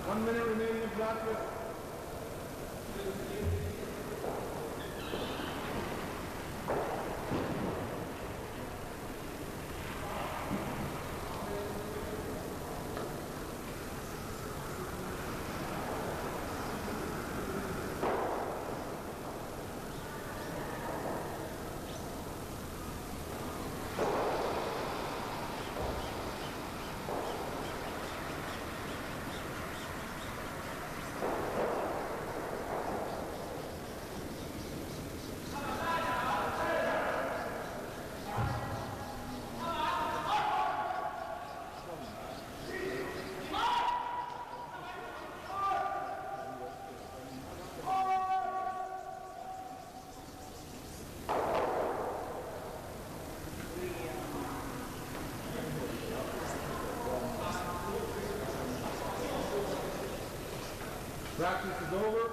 1 minute remaining in practice. Practice is over.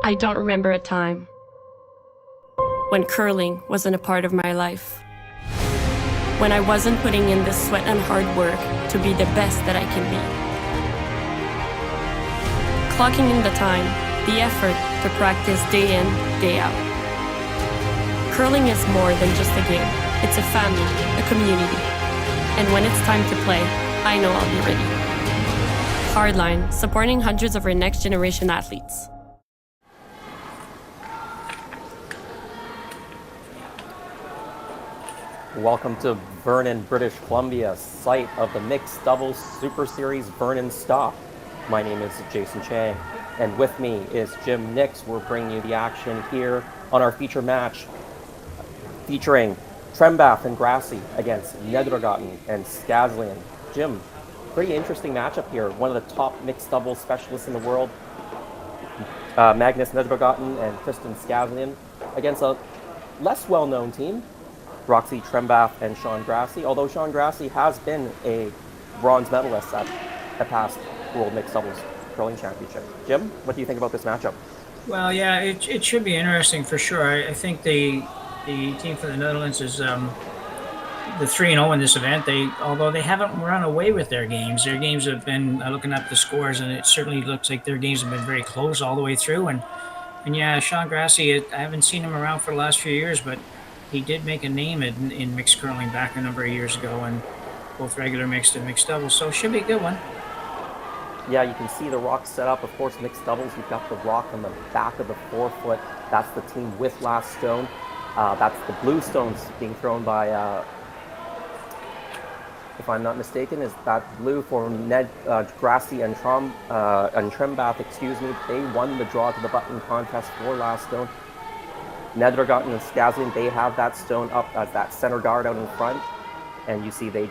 I don't remember a time when curling wasn't a part of my life. When I wasn't putting in the sweat and hard work to be the best that I can be. Clocking in the time, the effort to practice day in, day out. Curling is more than just a game. It's a family, a community. And when it's time to play, I know I'll be ready. Hardline, supporting hundreds of our next generation athletes. Welcome to Vernon, British Columbia, site of the Mixed Doubles Super Series Vernon Stop. My name is Jason Chang, and with me is Jim Nix. We're bringing you the action here on our feature match featuring Trembath and Grassie against Nedregotten and Skaslien. Jim, pretty interesting matchup here. One of the top mixed doubles specialists in the world, Magnus Nedregotten and Kristin Skaslien, against a less well-known team, Roxie, Trembath, and Grassie, although Grassie has been a bronze medalist at a past World Mixed Doubles Curling Championship. Jim, what do you think about this matchup? Well, yeah, it should be interesting for sure. I think the team from the Netherlands is the 3-0 in this event. Although they haven't run away with their games have been looking up the scores, and it certainly looks like their games have been very close all the way through. And yeah, Grassie, I haven't seen him around for the last few years, but he did make a name in mixed curling back a number of years ago, and both regular mixed and mixed doubles. So it should be a good one. Yeah, you can see the rock set up. Of course, mixed doubles, you've got the rock on the back of the forefoot. That's the team with last stone. That's the blue stones being thrown by if I'm not mistaken, is that blue for Grassie and Trembath, excuse me. They won the draw to the button contest for last stone. Nedregotten and Skaslien, they have that stone up as that center guard out in front. And you see they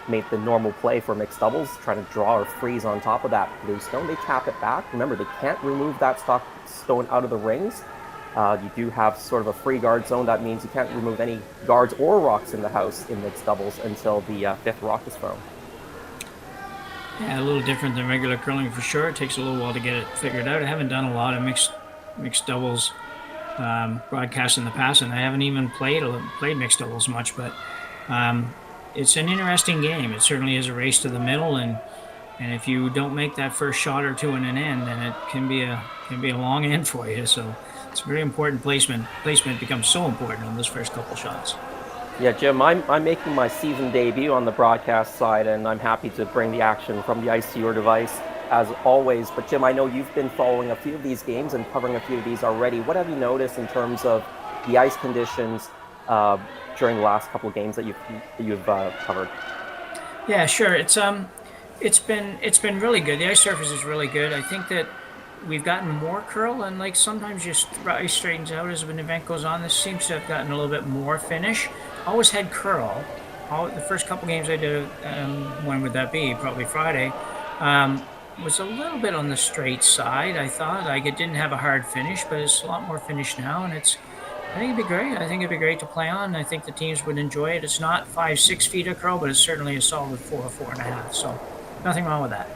made the normal play for mixed doubles, trying to draw or freeze on top of that blue stone. They tap it back. Remember, they can't remove that stone out of the rings. You do have sort of a free guard zone. That means you can't remove any guards or rocks in the house in mixed doubles until the fifth rock is thrown. Yeah, a little different than regular curling for sure. It takes a little while to get it figured out. I haven't done a lot of mixed doubles broadcasts in the past, and I haven't even played mixed doubles much, but it's an interesting game. It certainly is a race to the middle, and if you don't make that first shot or two in an end, then it can be a long end for you. So it's very important placement. Placement becomes so important on those first couple shots. Yeah, Jim, I'm making my season debut on the broadcast side, and I'm happy to bring the action from the ice to your device, as always. But Jim, I know you've been following a few of these games and covering a few of these already. What have you noticed in terms of the ice conditions during the last couple of games that you've covered? Yeah, sure. It's been really good. The ice surface is really good. I think that we've gotten more curl, and like sometimes just ice straightens out as an event goes on. This seems to have gotten a little bit more finish. Always had curl. The first couple games I did, when would that be? Probably Friday. Was a little bit on the straight side. I thought like it didn't have a hard finish, but it's a lot more finish now, and I think it'd be great. I think it'd be great to play on. I think the teams would enjoy it. It's not 5-6 feet of curl, but it's certainly a solid 4.5. So nothing wrong with that.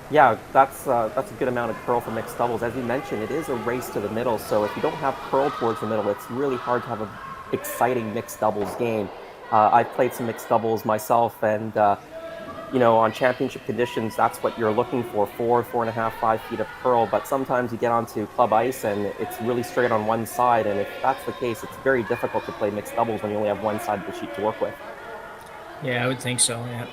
Yeah, that's a good amount of curl for mixed doubles. As you mentioned, it is a race to the middle, so if you don't have curl towards the middle, it's really hard to have an exciting mixed doubles game. I've played some mixed doubles myself, and on championship conditions, that's what you're looking for, 4.5, 5 feet of curl. But sometimes you get onto club ice and it's really straight on one side, and if that's the case, it's very difficult to play mixed doubles when you only have one side of the sheet to work with. Yeah, I would think so, yeah.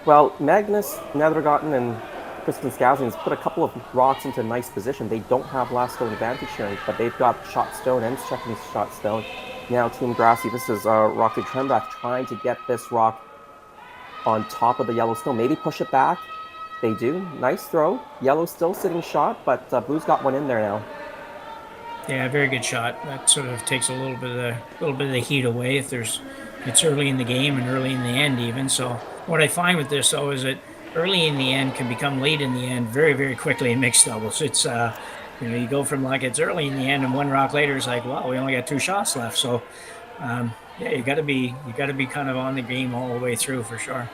Well, Magnus, Nedregotten, and Kristin Skaslien has put a couple of rocks into nice position. They don't have last stone advantage here, but they've got shot stone and checking shot stone. Now Team Grassie, this is Roxie Trembath trying to get this rock on top of the yellow stone. Maybe push it back. They do. Nice throw. Yellow's still sitting shot, but Blue's got one in there now. Yeah, very good shot. That sort of takes a little bit of the heat away if it's early in the game and early in the end even. So what I find with this though is that early in the end can become late in the end very, very quickly in mixed doubles. It's you go from like it's early in the end and one rock later is like, wow, we only got 2 shots left. So yeah, you got to be kind of on the game all the way through for sure.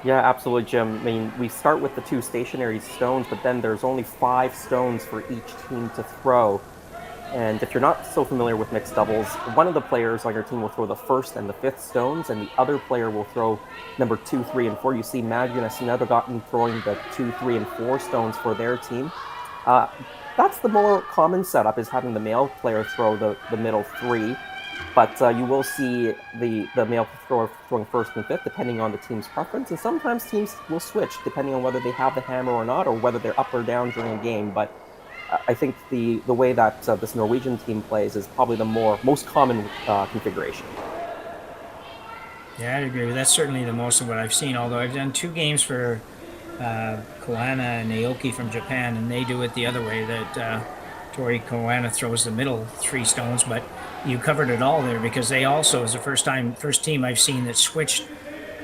Yeah, absolutely, Jim. I mean, we start with the 2 stationary stones, but then there's only 5 stones for each team to throw. And if you're not so familiar with mixed doubles, one of the players on your team will throw the 1st and the 5th stones, and the other player will throw number 2, 3, and 4. You see Magnus and Nedregotten throwing the 2, 3, and 4 stones for their team. That's the more common setup, is having the male player throw the middle 3. But you will see the male thrower throwing 1st and 5th, depending on the team's preference. And sometimes teams will switch, depending on whether they have the hammer or not, or whether they're up or down during a game. But I think the way that this Norwegian team plays is probably the most common configuration. Yeah, I'd agree. That's certainly the most of what I've seen, although I've done 2 games for Koana and Aoki from Japan, and they do it the other way, that Tori Koana throws the middle 3 stones, but you covered it all there because they also, as the first team I've seen that switched,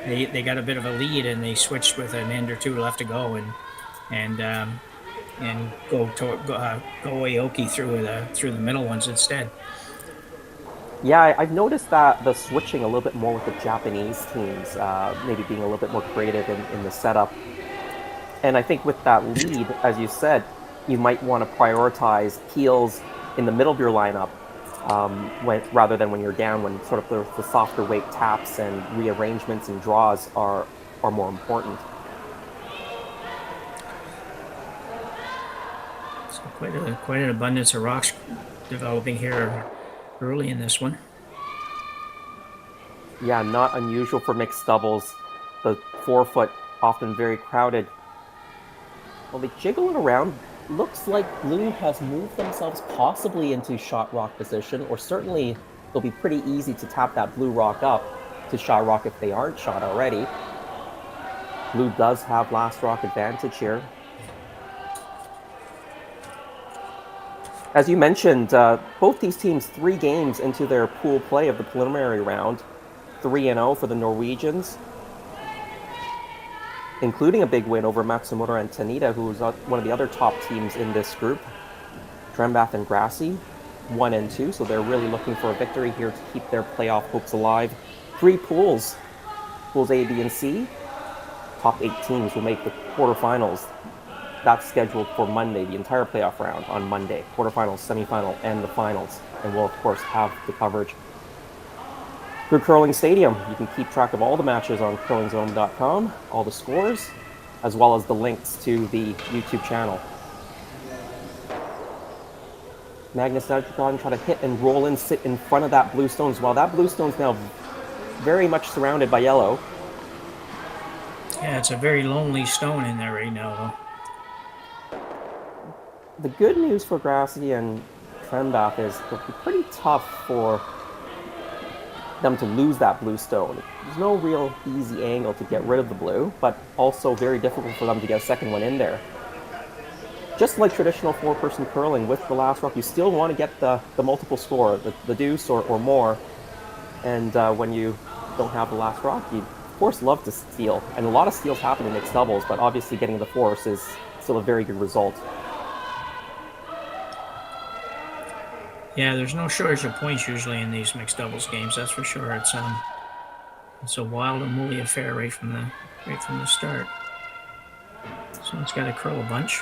they got a bit of a lead and they switched with an end or 2 left to go and go Aoki through the middle ones instead. Yeah, I've noticed that the switching a little bit more with the Japanese teams, maybe being a little bit more creative in the setup. And I think with that lead, as you said, you might want to prioritize peels in the middle of your lineup rather than when you're down, when sort of the softer weight taps and rearrangements and draws are more important. So quite an abundance of rocks developing here early in this one. Yeah, not unusual for mixed doubles. The 4-foot, often very crowded. Well, they jiggle it around. Looks like Blue has moved themselves possibly into shot rock position, or certainly it'll be pretty easy to tap that blue rock up. to shot rock if they aren't shot already. Blue does have last rock advantage here. As you mentioned, both these teams 3 games into their pool play of the preliminary round. 3-0 for the Norwegians, including a big win over Matsumoto and Tanita, who is one of the other top teams in this group. Trembath and Grassie, 1-2, so they're really looking for a victory here to keep their playoff hopes alive. 3 pools, pools A, B, and C. Top 8 teams will make the quarterfinals. That's scheduled for Monday, the entire playoff round on Monday. Quarterfinals, semifinal, and the finals. And we'll, of course, have the coverage through Curling Stadium. You can keep track of all the matches on curlingzone.com, all the scores, as well as the links to the YouTube channel. Magnus Nedregotten try to hit and roll in, sit in front of that blue stone as well. That blue stone's now very much surrounded by yellow. Yeah, it's a very lonely stone in there right now, though. The good news for Grassie and Trembath is it'll be pretty tough for them to lose that blue stone. There's no real easy angle to get rid of the blue, but also very difficult for them to get a second one in there. Just like traditional 4-person curling with the last rock, you still want to get the multiple score, the deuce or more. And when you don't have the last rock, you of course love to steal. And a lot of steals happen in mixed doubles, but obviously getting the force is still a very good result. Yeah, there's no shortage of points usually in these mixed doubles games. That's for sure. It's a wild and woolly affair right from the start. Someone's got to curl a bunch.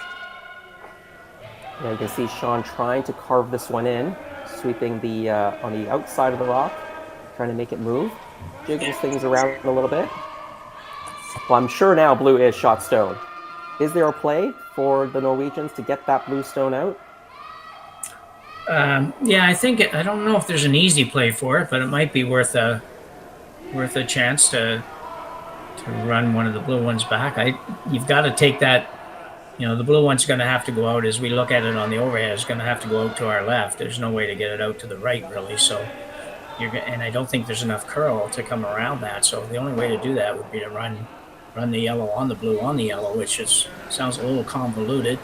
Yeah, you can see Sean trying to carve this one in, sweeping the on the outside of the rock, trying to make it move, jiggles things around a little bit. Well, I'm sure now blue is shot stone. Is there a play for the Norwegians to get that blue stone out? Yeah, I don't know if there's an easy play for it, but it might be worth a chance to run one of the blue ones back. You've got to take that. The blue one's going to have to go out as we look at it on the overhead. It's going to have to go out to our left. There's no way to get it out to the right, really. So, and I don't think there's enough curl to come around that. So the only way to do that would be to run the yellow on the blue on the yellow, which sounds a little convoluted.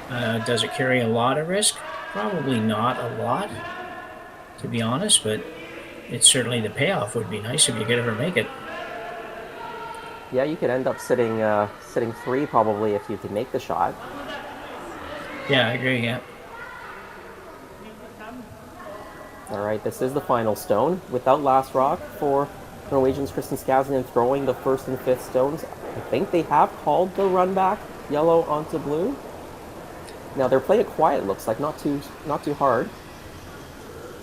Does it carry a lot of risk? Probably not a lot, to be honest, but it's certainly the payoff would be nice if you could ever make it. Yeah, you could end up sitting 3 probably if you could make the shot. Yeah, I agree, yeah. All right, this is the final stone. Without last rock for Norwegians, Kristin Skaslien throwing the 1st and 5th stones. I think they have called the run back, yellow onto blue. Now they're playing it quiet, looks like, not too hard.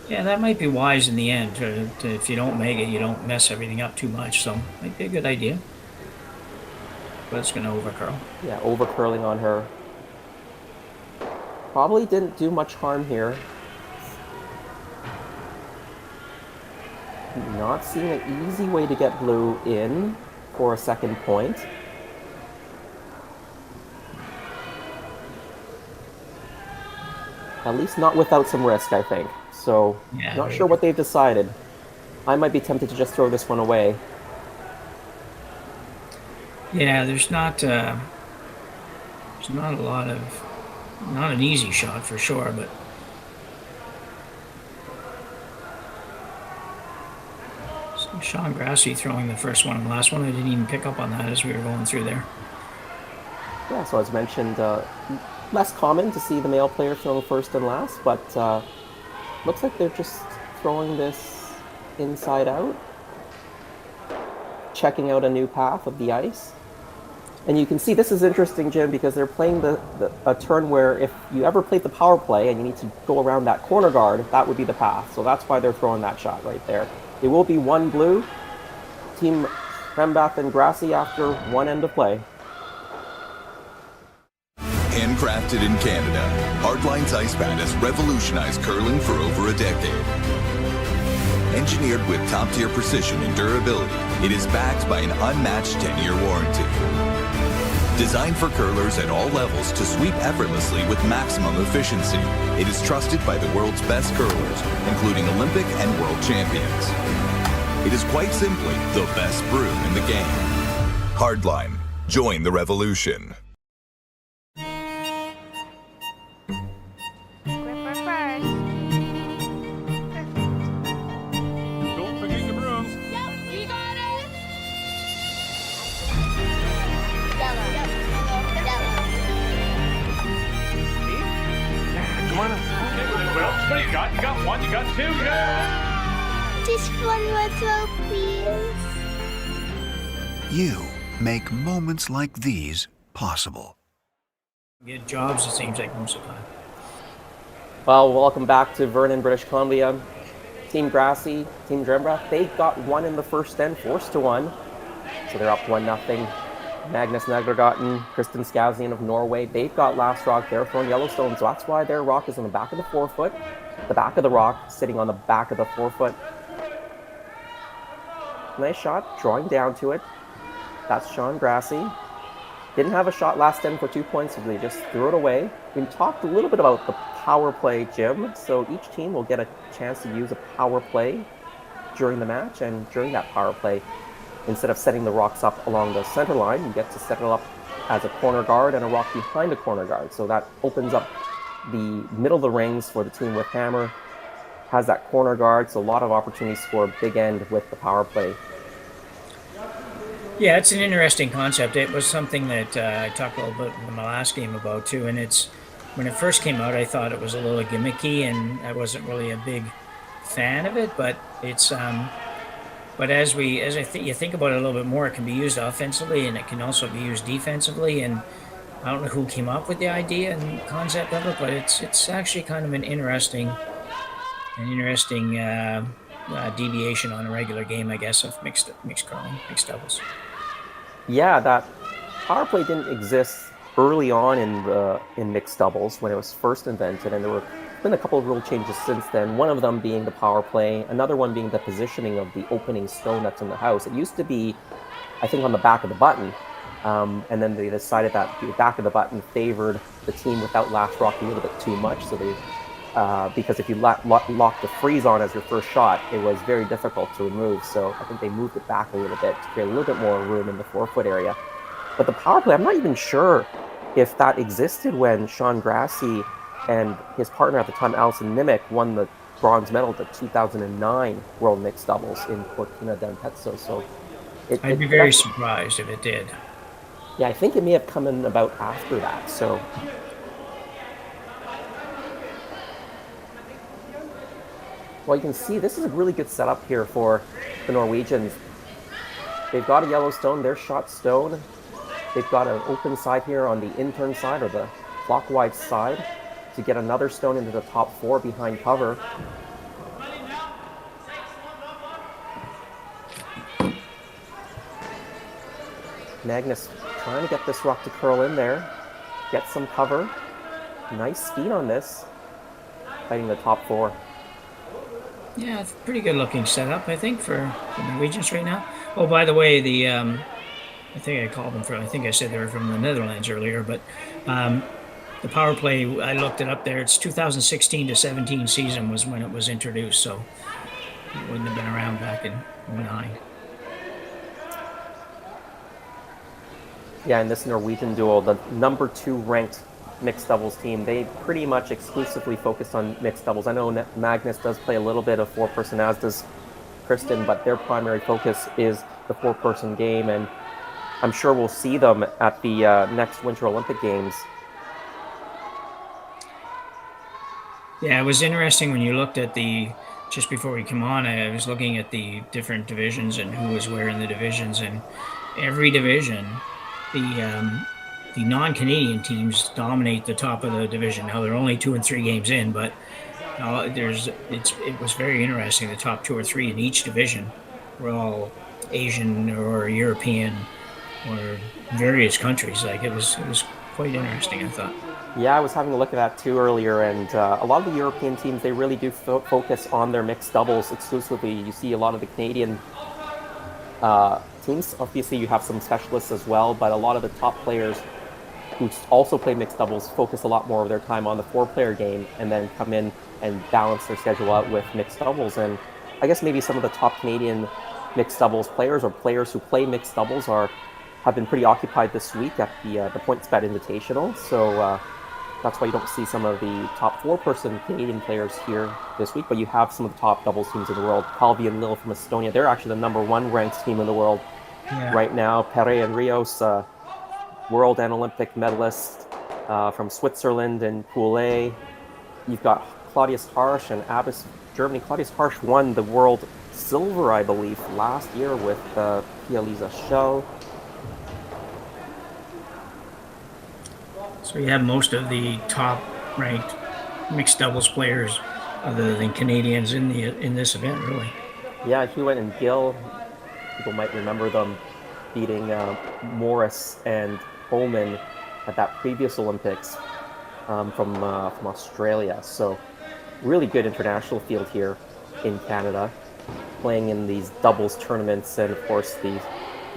Yeah, that might be wise in the end. If you don't make it, you don't mess everything up too much, so might be a good idea. But it's going to overcurl. Yeah, overcurling on her. Probably didn't do much harm here. Not seeing an easy way to get blue in for a second point. At least not without some risk, I think. So, yeah, not sure what they've decided. I might be tempted to just throw this one away. Yeah, there's not an easy shot for sure, but so Sean Grassie throwing the first one and the last one. I didn't even pick up on that as we were going through there. Yeah, so as mentioned, less common to see the male player throwing first and last, but looks like they're just throwing this inside out, checking out a new path of the ice. And you can see this is interesting, Jim, because they're playing a turn where if you ever played the power play and you need to go around that corner guard, that would be the path. So that's why they're throwing that shot right there. It will be one blue, Team Trembath and Grassie after one end of play. Handcrafted in Canada, Hardline's Ice Pad has revolutionized curling for over a decade. Engineered with top-tier precision and durability, it is backed by an unmatched 10-year warranty. Designed for curlers at all levels to sweep effortlessly with maximum efficiency, it is trusted by the world's best curlers, including Olympic and world champions. It is quite simply the best brew in the game. Hardline. Join the revolution. Gripper first. Don't forget your brooms. Yep, you got it. Yellow. Come on. Okay, well, what do you got? You got one, you got two, you got... Just one more throw, please. You make moments like these possible. Get jobs, it seems like, most of the time. Well, welcome back to Vernon, British Columbia. Team Grassie, Team Trembath, they got one in the first end, forced to one. So they're up 1-0. Magnus, Nedregotten, Kristin, Skaslien of Norway, they've got last rock. They're throwing Yellowstone, so that's why their rock is on the back of the forefoot. The back of the rock sitting on the back of the forefoot. Nice shot, drawing down to it. That's Sean Grassie. Didn't have a shot last end for 2 points, so they just threw it away. We talked a little bit about the power play, Jim. So each team will get a chance to use a power play during the match, and during that power play, instead of setting the rocks up along the center line, you get to set it up as a corner guard and a rock behind a corner guard. So that opens up the middle of the rings for the team with hammer. Has that corner guard, so a lot of opportunities for a big end with the power play. Yeah, it's an interesting concept. It was something that I talked a little bit in my last game about too. And it's when it first came out, I thought it was a little gimmicky, and I wasn't really a big fan of it. But it's but you think about it a little bit more, it can be used offensively and it can also be used defensively. And I don't know who came up with the idea and concept of it, but it's actually kind of an interesting deviation on a regular game, I guess, of mixed curling, mixed doubles. Yeah, that power play didn't exist early on in mixed doubles when it was first invented, and there were been a couple of rule changes since then. One of them being the power play, another one being the positioning of the opening stone that's in the house. It used to be, I think, on the back of the button, and then they decided that the back of the button favored the team without last rock a little bit too much. So they, because if you lock the freeze on as your first shot, it was very difficult to remove. So I think they moved it back a little bit to create a little bit more room in the forefoot area. But the power play, I'm not even sure if that existed when Sean Grassie and his partner at the time, Alison Nimick, won the bronze medal at the 2009 World Mixed Doubles in Cortina d'Ampezzo. So I'd be very surprised if it did. Yeah, I think it may have come in about after that. So well, you can see this is a really good setup here for the Norwegians. They've got a yellow stone, their shot stone. They've got an open side here on the intern side, or the clockwise side, to get another stone into the top four behind cover. Magnus trying to get this rock to curl in there, get some cover. Nice speed on this, fighting the top four. Yeah, it's a pretty good looking setup, I think, for the Norwegians right now. Oh, by the way, I think I called them I think I said they were from the Netherlands earlier, but the power play, I looked it up there. It's 2016 to 17 season was when it was introduced, so it wouldn't have been around back in 2009. Yeah, in this Norwegian duel, the number 2 ranked mixed doubles team, they pretty much exclusively focus on mixed doubles. I know Magnus does play a little bit of 4-person, as does Kristin, but their primary focus is the 4-person game, and I'm sure we'll see them at the next Winter Olympic Games. Yeah, it was interesting when you looked at just before we came on, I was looking at the different divisions and who was where in the divisions, and every division, the non-Canadian teams dominate the top of the division. Now they're only 2 and 3 games in, but it was very interesting. The top 2 or 3 in each division were all Asian or European or various countries. Like it was quite interesting, I thought. Yeah, I was having a look at that too earlier, and a lot of the European teams, they really do focus on their mixed doubles exclusively. You see a lot of the Canadian teams. Obviously, you have some specialists as well, but a lot of the top players who also play mixed doubles focus a lot more of their time on the 4-player game and then come in and balance their schedule out with mixed doubles. And I guess maybe some of the top Canadian mixed doubles players or players who play mixed doubles have been pretty occupied this week at the PointsBet Invitational. So that's why you don't see some of the top 4-person Canadian players here this week, but you have some of the top doubles teams in the world. Kalvi and Lille from Estonia, they're actually the #1 ranked team in the world right now. Pere and Rios, world and Olympic medalists from Switzerland and Pool A. You've got Claudius Harsch and Abbas, Germany. Claudius Harsch won the world silver, I believe, last year with Pia-Lisa Schell. So you have most of the top-ranked mixed doubles players, other than Canadians, in this event, really. Yeah, Hewitt and Gill, people might remember them beating Morris and Bowman at that previous Olympics from Australia. So really good international field here in Canada, playing in these doubles tournaments and of course the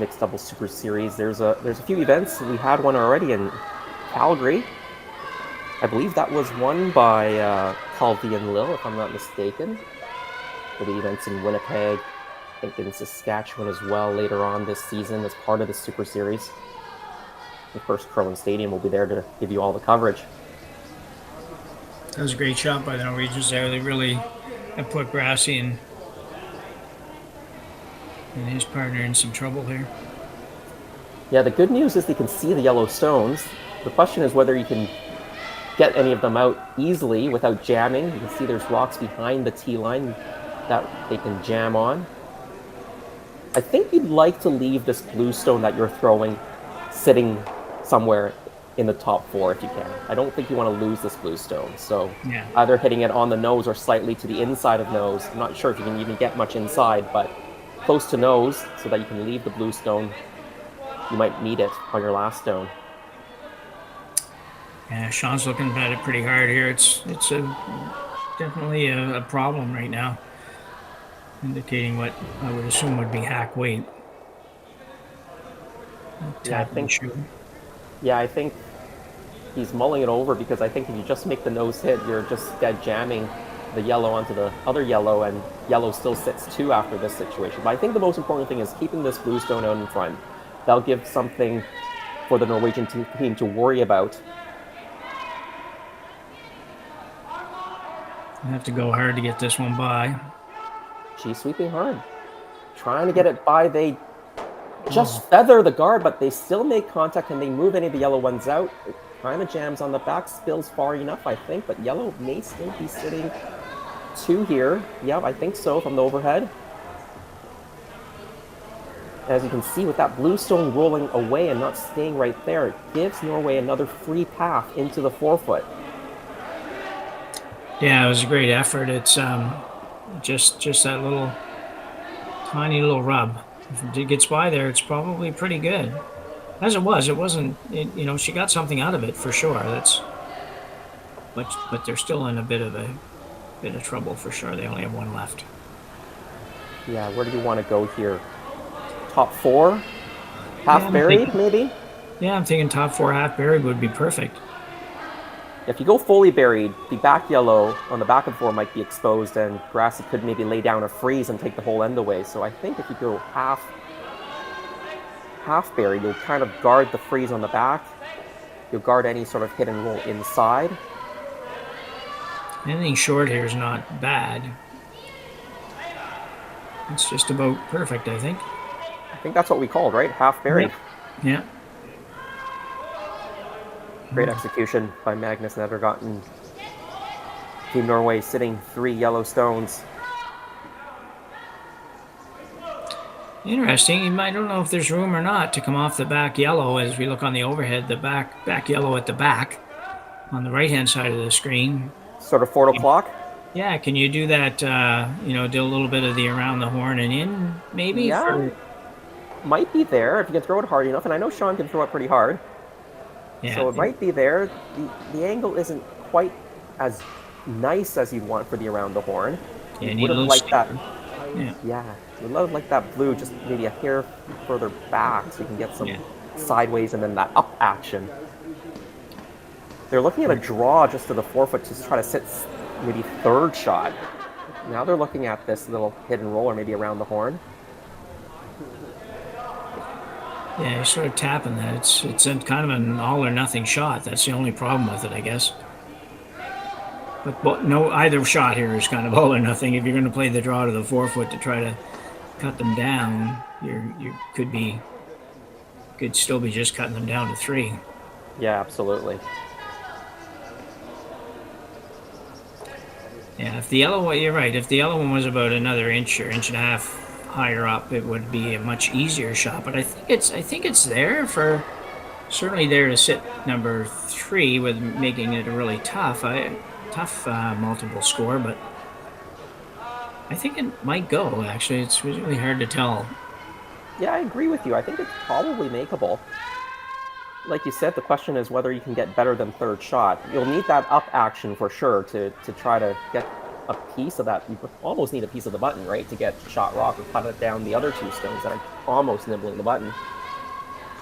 mixed doubles super series. There's a few events. We had one already in Calgary. I believe that was won by Calvi and Lille, if I'm not mistaken. There'll be events in Winnipeg, I think in Saskatchewan as well later on this season as part of the Super Series. The first Curling Stadium will be there to give you all the coverage. That was a great shot by the Norwegians there. They really have put Grassie and his partner in some trouble here. Yeah, the good news is they can see the yellow stones. The question is whether you can get any of them out easily without jamming. You can see there's rocks behind the tee line that they can jam on. I think you'd like to leave this blue stone that you're throwing sitting somewhere in the top 4 if you can. I don't think you want to lose this blue stone. So either hitting it on the nose or slightly to the inside of nose. I'm not sure if you can even get much inside, but close to nose so that you can leave the blue stone. You might need it on your last stone. Yeah, Sean's looking at it pretty hard here. It's definitely a problem right now, indicating what I would assume would be hack weight. Yeah, I think he's mulling it over because I think if you just make the nose hit, you're just dead jamming the yellow onto the other yellow, and yellow still sits 2 after this situation. But I think the most important thing is keeping this blue stone out in front. That'll give something for the Norwegian team to worry about. I have to go hard to get this one by. She's sweeping hard. Trying to get it by. They just feather the guard, but they still make contact and they move any of the yellow ones out. It kind of jams on the back, spills far enough, I think, but yellow may still be sitting 2 here. Yeah, I think so from the overhead. As you can see, with that blue stone rolling away and not staying right there, it gives Norway another free path into the 4-foot. Yeah, it was a great effort. It's just that little tiny little rub. If it gets by there, it's probably pretty good. As it wasn't. She got something out of it for sure. But they're still in a bit of trouble for sure. They only have 1 left. Yeah, where do you want to go here? Top 4, half buried, maybe. Yeah, I'm thinking top 4 half buried would be perfect. If you go fully buried, the back yellow on the back of 4 might be exposed, and Grassie could maybe lay down a freeze and take the whole end away. So I think if you go half buried, you'll kind of guard the freeze on the back. You'll guard any sort of hit and roll inside. Anything short here is not bad. It's just about perfect, I think. I think that's what we called, right? Half buried. Yeah. Great execution by Magnus Nedregotten. Team Norway sitting 3 yellow stones. Interesting. I don't know if there's room or not to come off the back yellow as we look on the overhead. The back yellow at the back on the right-hand side of the screen. Sort of 4 o'clock? Yeah, can you do that, do a little bit of the around the horn and in, maybe? Yeah, might be there if you can throw it hard enough. And I know Sean can throw it pretty hard. Yeah. So it might be there. The angle isn't quite as nice as you'd want for the around the horn. Yeah, you would have liked that. Yeah, would love like that blue just maybe a hair further back so you can get some sideways and then that up action. They're looking at a draw just to the 4-foot to try to sit maybe 3rd shot. Now they're looking at this little hit and roll or maybe around the horn. Yeah, you're sort of tapping that. It's a kind of an all or nothing shot. That's the only problem with it, I guess. But no, either shot here is kind of all or nothing. If you're going to play the draw to the 4-foot to try to cut them down, you could still be just cutting them down to 3. Yeah, absolutely. Yeah, if the yellow one, you're right. If the yellow one was about another inch or inch and a half higher up, it would be a much easier shot. But I think it's there for certainly there to sit number 3 with making it a really tough multiple score. But I think it might go. Actually, it's really hard to tell. Yeah, I agree with you. I think it's probably makeable. Like you said, the question is whether you can get better than third shot. You'll need that up action for sure to try to get a piece of that. You almost need a piece of the button, right, to get shot rock or cut it down the other 2 stones that are almost nibbling the button.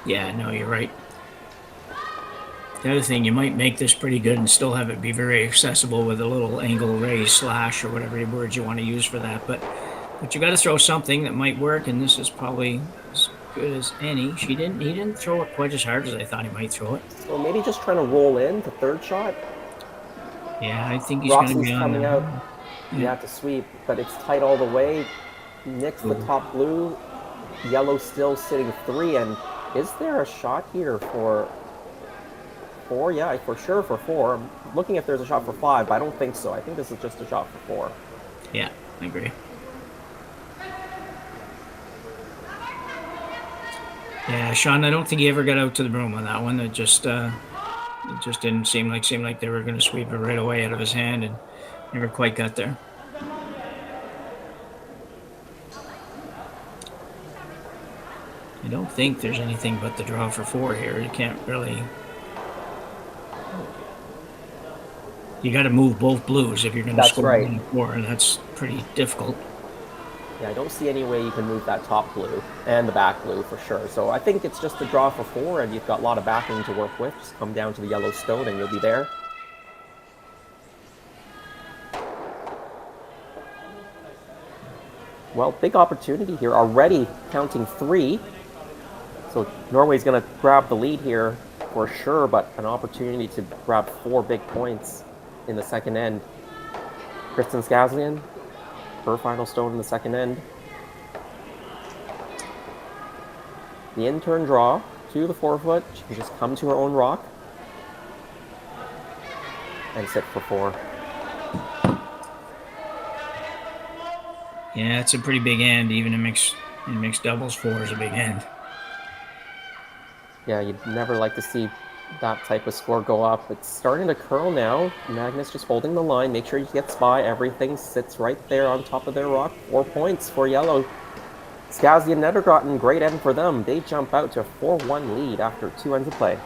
Yeah, no, you're right. The other thing, you might make this pretty good and still have it be very accessible with a little angle raise slash or whatever words you want to use for that. But you got to throw something that might work, and this is probably as good as any. He didn't throw it quite as hard as I thought he might throw it. So maybe just trying to roll in the third shot. Yeah, I think he's going to be on coming out. You have to sweep, but it's tight all the way. Nick's the top blue. Yellow still sitting 3, and is there a shot here for 4? Yeah, for sure for 4. I'm looking if there's a shot for 5, but I don't think so. I think this is just a shot for 4. Yeah, I agree. Yeah, Sean, I don't think he ever got out to the broom on that one. It just didn't seem like they were going to sweep it right away out of his hand, and never quite got there. I don't think there's anything but the draw for 4 here. You can't really. You got to move both blues if you're going to score right. 4, and that's pretty difficult. Yeah, I don't see any way you can move that top blue and the back blue for sure. So I think it's just a draw for 4, and you've got a lot of backing to work with. Just come down to the yellow stone, and you'll be there. Well, big opportunity here. Already counting 3. So Norway's going to grab the lead here for sure, but an opportunity to grab 4 big points in the second end. Kristin Skaslien, her final stone in the second end. The in-turn draw to the 4-foot. She can just come to her own rock and sit for 4. Yeah, it's a pretty big end. Even in mixed doubles, 4 is a big end. Yeah, you'd never like to see that type of score go up. It's starting to curl now. Magnus just holding the line. Make sure he gets by. Everything sits right there on top of their rock. 4 points for yellow. Skaslien Nedregotten, great end for them. They jump out to a 4-1 lead after 2 ends of play.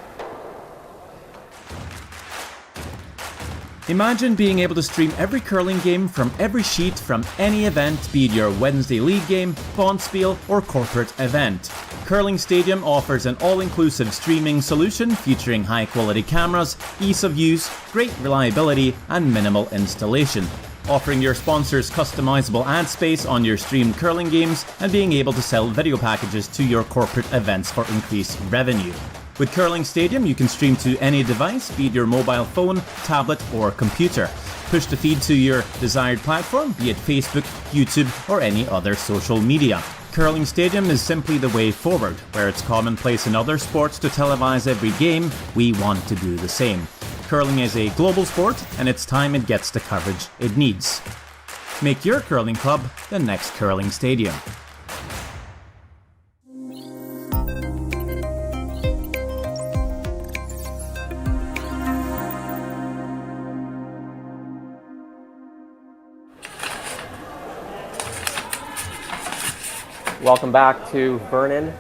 Imagine being able to stream every curling game from every sheet from any event, be it your Wednesday league game, bonspiel, or corporate event. Curling Stadium offers an all-inclusive streaming solution featuring high-quality cameras, ease of use, great reliability, and minimal installation. Offering your sponsors customizable ad space on your streamed curling games and being able to sell video packages to your corporate events for increased revenue. With Curling Stadium, you can stream to any device, be it your mobile phone, tablet, or computer. Push the feed to your desired platform, be it Facebook, YouTube, or any other social media. Curling Stadium is simply the way forward. Where it's commonplace in other sports to televise every game, we want to do the same. Curling is a global sport, and it's time it gets the coverage it needs. Make your curling club the next Curling Stadium. Welcome back to Vernon.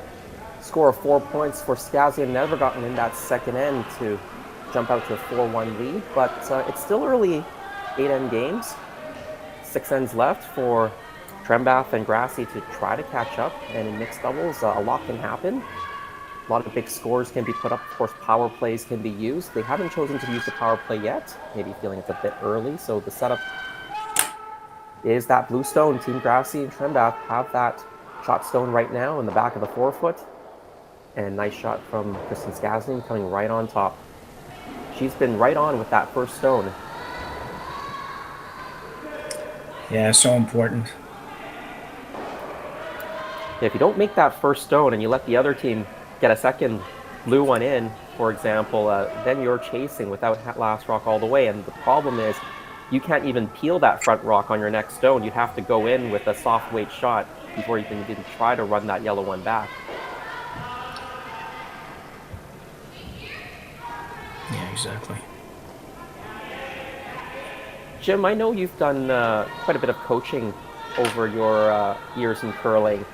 Score of 4 points for Skaslien Nedregotten in that second end to jump out to a 4-1 lead. But it's still early 8-end games. 6 ends left for Trembath and Grassie to try to catch up. And in mixed doubles, a lot can happen. A lot of big scores can be put up. Of course, power plays can be used. They haven't chosen to use the power play yet. Maybe feeling it's a bit early. So the setup is that blue stone. Team Grassie and Trembath have that shot stone right now in the back of the 4-foot. And nice shot from Kristin Skaslien coming right on top. She's been right on with that first stone. Yeah, so important. If you don't make that first stone and you let the other team get a second blue one in, for example, then you're chasing without last rock all the way. And the problem is you can't even peel that front rock on your next stone. You'd have to go in with a soft weight shot before you can even try to run that yellow one back. Yeah, exactly. Jim, I know you've done quite a bit of coaching over your years in curling,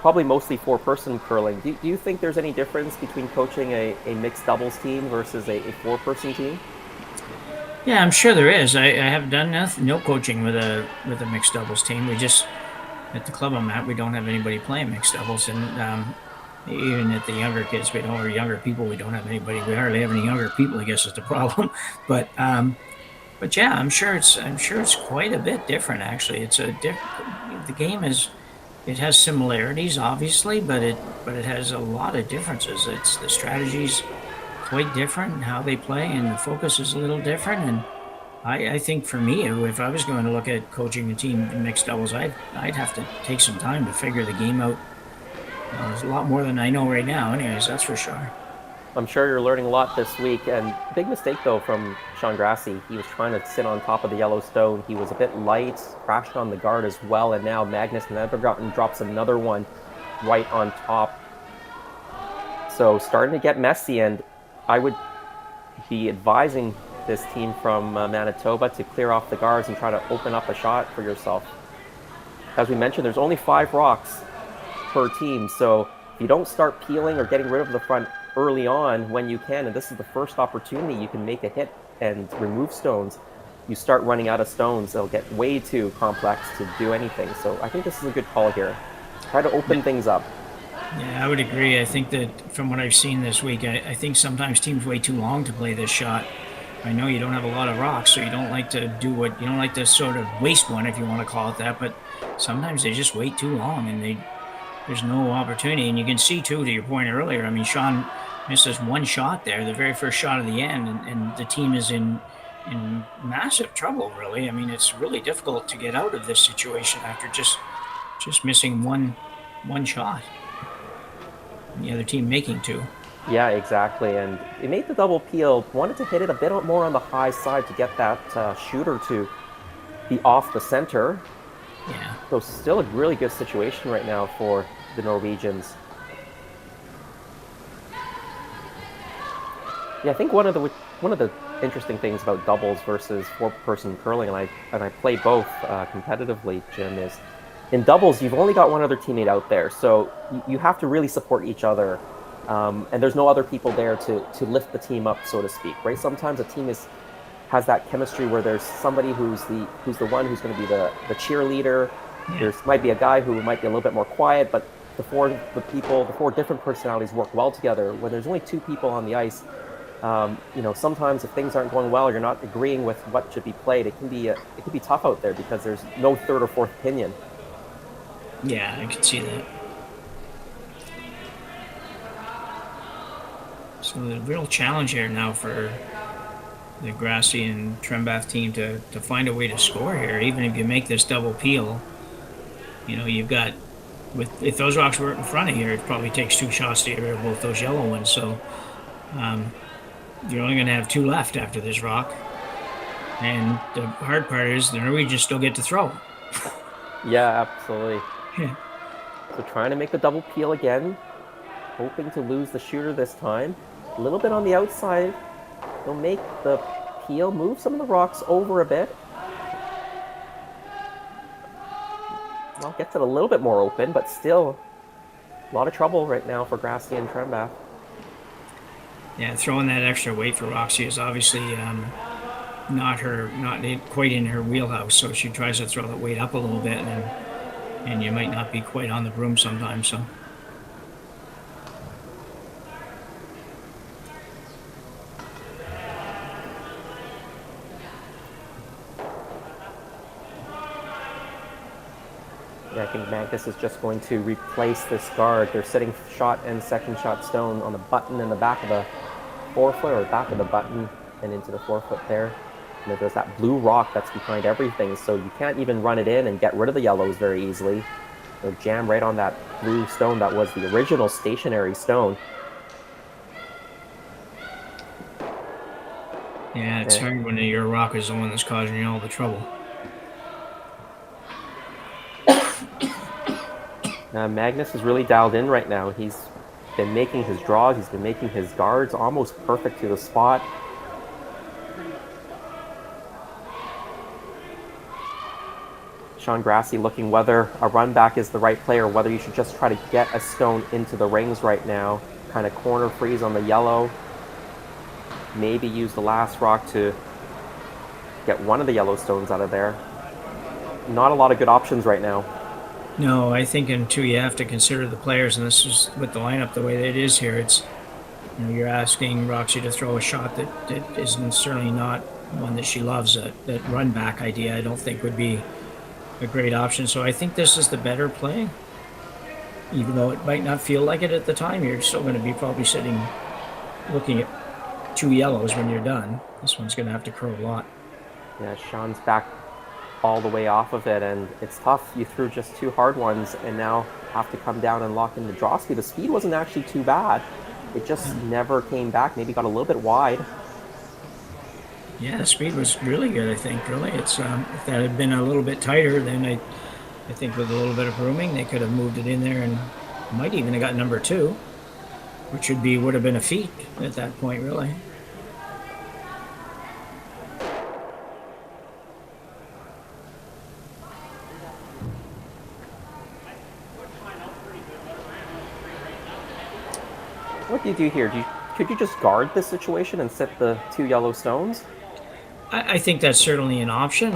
probably mostly four-person curling. Do you think there's any difference between coaching a mixed doubles team versus a four-person team? Yeah, I'm sure there is. I have done no coaching with a mixed doubles team. We just, at the club I'm at, we don't have anybody playing mixed doubles, and even at the younger kids, or younger people, we don't have anybody. We hardly have any younger people, I guess is the problem. But yeah, I'm sure it's quite a bit different. Actually, the game it has similarities, obviously, but it has a lot of differences. It's the strategies quite different and how they play, and the focus is a little different. And I think for me, if I was going to look at coaching a team in mixed doubles, I'd have to take some time to figure the game out. There's a lot more than I know right now, anyways, that's for sure. I'm sure you're learning a lot this week. And big mistake, though, from Chang Grassie. He was trying to sit on top of the yellow stone. He was a bit light, crashed on the guard as well. And now Magnus Nedregotten drops another one right on top. So starting to get messy. And I would be advising this team from Manitoba to clear off the guards and try to open up a shot for yourself. As we mentioned, there's only 5 rocks per team. So if you don't start peeling or getting rid of the front early on when you can, and this is the first opportunity you can make a hit and remove stones, you start running out of stones. They'll get way too complex to do anything. So I think this is a good call here. Try to open things up. Yeah, I would agree. I think that from what I've seen this week, I think sometimes teams wait too long to play this shot. I know you don't have a lot of rocks, so you don't like to sort of waste one, if you want to call it that, but sometimes they just wait too long and there's no opportunity. And you can see, too, to your point earlier, I mean, Sean misses one shot there, the very first shot of the end, and the team is in massive trouble, really. I mean, it's really difficult to get out of this situation after just missing one shot. And the other team making 2. Yeah, exactly. And it made the double peel. Wanted to hit it a bit more on the high side to get that shooter to be off the center. Yeah. So still a really good situation right now for the Norwegians. Yeah, I think one of the interesting things about doubles versus four-person curling, and I play both competitively, Jim, is in doubles you've only got one other teammate out there, so you have to really support each other, and there's no other people there to lift the team up, so to speak. Right? Sometimes a team has that chemistry where there's somebody who's the one who's going to be the cheerleader. Yeah. There might be a guy who might be a little bit more quiet, but the four different personalities work well together. When there's only 2 people on the ice, sometimes if things aren't going well or you're not agreeing with what should be played, it can be tough out there because there's no third or fourth opinion. Yeah, I can see that. So the real challenge here now for the Grassie and Trembath team to find a way to score here, even if you make this double peel. You've got, if those rocks were in front of you, it probably takes 2 shots to get rid of both those yellow ones. So you're only going to have 2 left after this rock. And the hard part is the Norwegians still get to throw. Yeah, absolutely. Yeah. So trying to make the double peel again, hoping to lose the shooter this time. A little bit on the outside. They'll make the peel, move some of the rocks over a bit. Well, gets it a little bit more open, but still a lot of trouble right now for Grassie and Trembath. Yeah, throwing that extra weight for Roxie is obviously not quite in her wheelhouse. So she tries to throw that weight up a little bit, and you might not be quite on the broom sometimes. So. Yeah, I think Magnus is just going to replace this guard. They're sitting shot and second shot stone on the button in the back of the forefoot, or back of the button and into the forefoot there. And then there's that blue rock that's behind everything, so you can't even run it in and get rid of the yellows very easily. They'll jam right on that blue stone that was the original stationary stone. Yeah, it's hard when your rock is the one that's causing you all the trouble. Magnus is really dialed in right now. He's been making his draws, he's been making his guards almost perfect to the spot. Grassie looking whether a run back is the right play or whether you should just try to get a stone into the rings right now. Kind of corner freeze on the yellow. Maybe use the last rock to get one of the yellow stones out of there. Not a lot of good options right now. No, I think in two you have to consider the players, and this is with the lineup the way that it is here. It's, you know, you're asking Roxie to throw a shot that isn't certainly not one that she loves. That run back idea I don't think would be a great option. So I think this is the better play. Even though it might not feel like it at the time, you're still going to be probably sitting looking at two yellows when you're done. This one's going to have to curl a lot. Yeah, Sean's back all the way off of it, and it's tough. You threw just two hard ones and now have to come down and lock in the draw speed. The speed wasn't actually too bad. It just never came back. Maybe got a little bit wide. Yeah, the speed was really good, I think, really. It's if that had been a little bit tighter, then I think with a little bit of grooming, they could have moved it in there and might even have got number 2, which would have been a feat at that point, really. What do you do here? Could you just guard this situation and set the 2 yellow stones? I think that's certainly an option.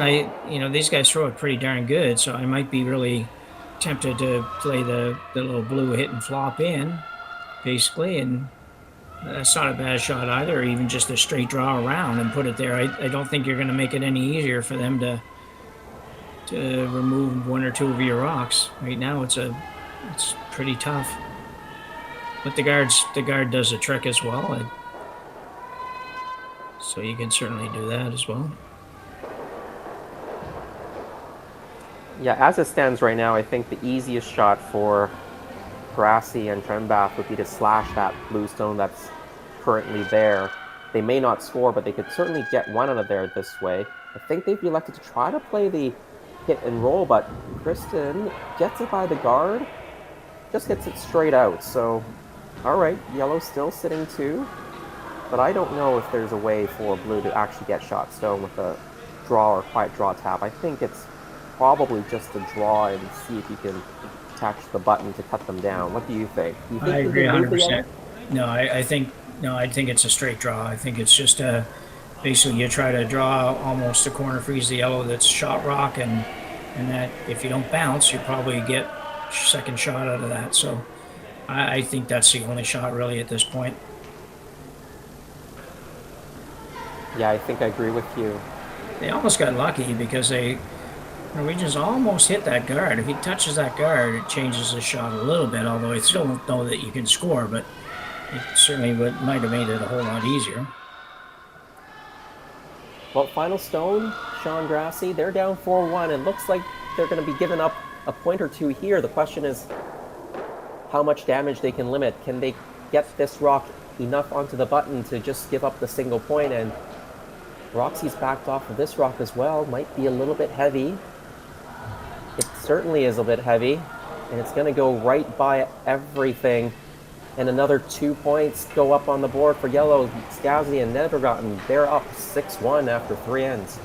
These guys throw it pretty darn good, so I might be really tempted to play the little blue hit and flop in, basically, and that's not a bad shot either, or even just a straight draw around and put it there. I don't think you're going to make it any easier for them to remove 1 or 2 of your rocks. Right now, it's pretty tough. But the guard does a trick as well. So you can certainly do that as well. Yeah, as it stands right now, I think the easiest shot for Grassie and Trembath would be to slash that blue stone that's currently there. They may not score, but they could certainly get one out of there this way. I think they've elected to try to play the hit and roll, but Kristin gets it by the guard, just gets it straight out. So, all right, yellow's still sitting 2. But I don't know if there's a way for blue to actually get shot stone with a draw or quiet draw tap. I think it's probably just a draw and see if you can attach the button to cut them down. What do you think? Do you think I agree 100%. No, I think it's a straight draw. I think it's just basically you try to draw almost a corner freeze the yellow that's shot rock, and that if you don't bounce, you probably get second shot out of that. So I think that's the only shot really at this point. Yeah, I think I agree with you. They almost got lucky because Norwegians almost hit that guard. If he touches that guard, it changes the shot a little bit, although I still don't know that you can score, but it certainly might have made it a whole lot easier. Well, final stone, Sean Grassie, they're down 4-1. It looks like they're going to be giving up a point or 2 here. The question is how much damage they can limit. Can they get this rock enough onto the button to just give up the single point? And Roxie's backed off of this rock as well. Might be a little bit heavy. It certainly is a bit heavy. And it's going to go right by everything. And another 2 points go up on the board for yellow. Skaslien and Nedregotten, they're up 6-1 after 3 ends.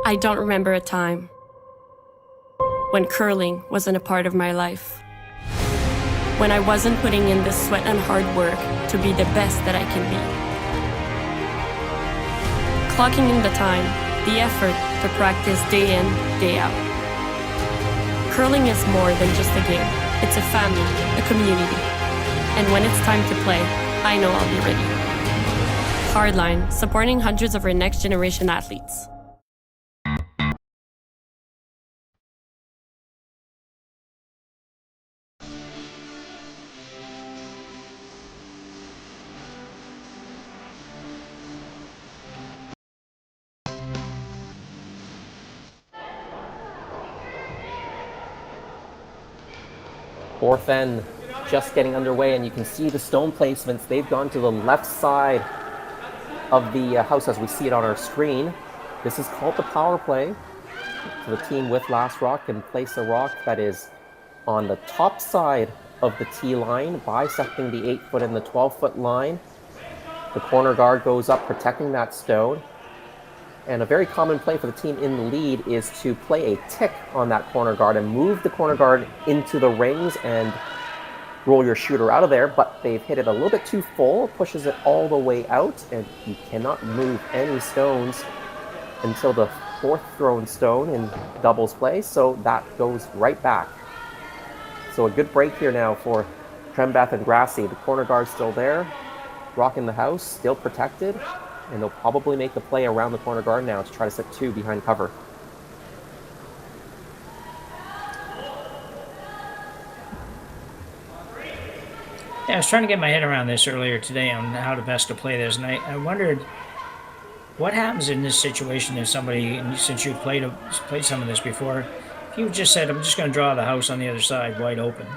I don't remember a time when curling wasn't a part of my life. When I wasn't putting in the sweat and hard work to be the best that I can be. Clocking in the time, the effort, to practice day in, day out. Curling is more than just a game. It's a family, a community. And when it's time to play, I know I'll be ready. Hardline, supporting hundreds of our next generation athletes. Fourth end just getting underway, and you can see the stone placements. They've gone to the left side of the house as we see it on our screen. This is called the power play. So the team with last rock can place a rock that is on the top side of the tee line, bisecting the 8-foot and the 12-foot line. The corner guard goes up protecting that stone. And a very common play for the team in the lead is to play a tick on that corner guard and move the corner guard into the rings and roll your shooter out of there, but they've hit it a little bit too full, pushes it all the way out, and you cannot move any stones until the fourth thrown stone in doubles play, so that goes right back. So a good break here now for Trembath and Grassie. The corner guard's still there, rocking the house, still protected. And they'll probably make the play around the corner guard now to try to set two behind cover. Yeah, I was trying to get my head around this earlier today on how to best to play this, and I wondered what happens in this situation if somebody, and since you've played some of this before, if you just said, I'm just going to draw the house on the other side wide open.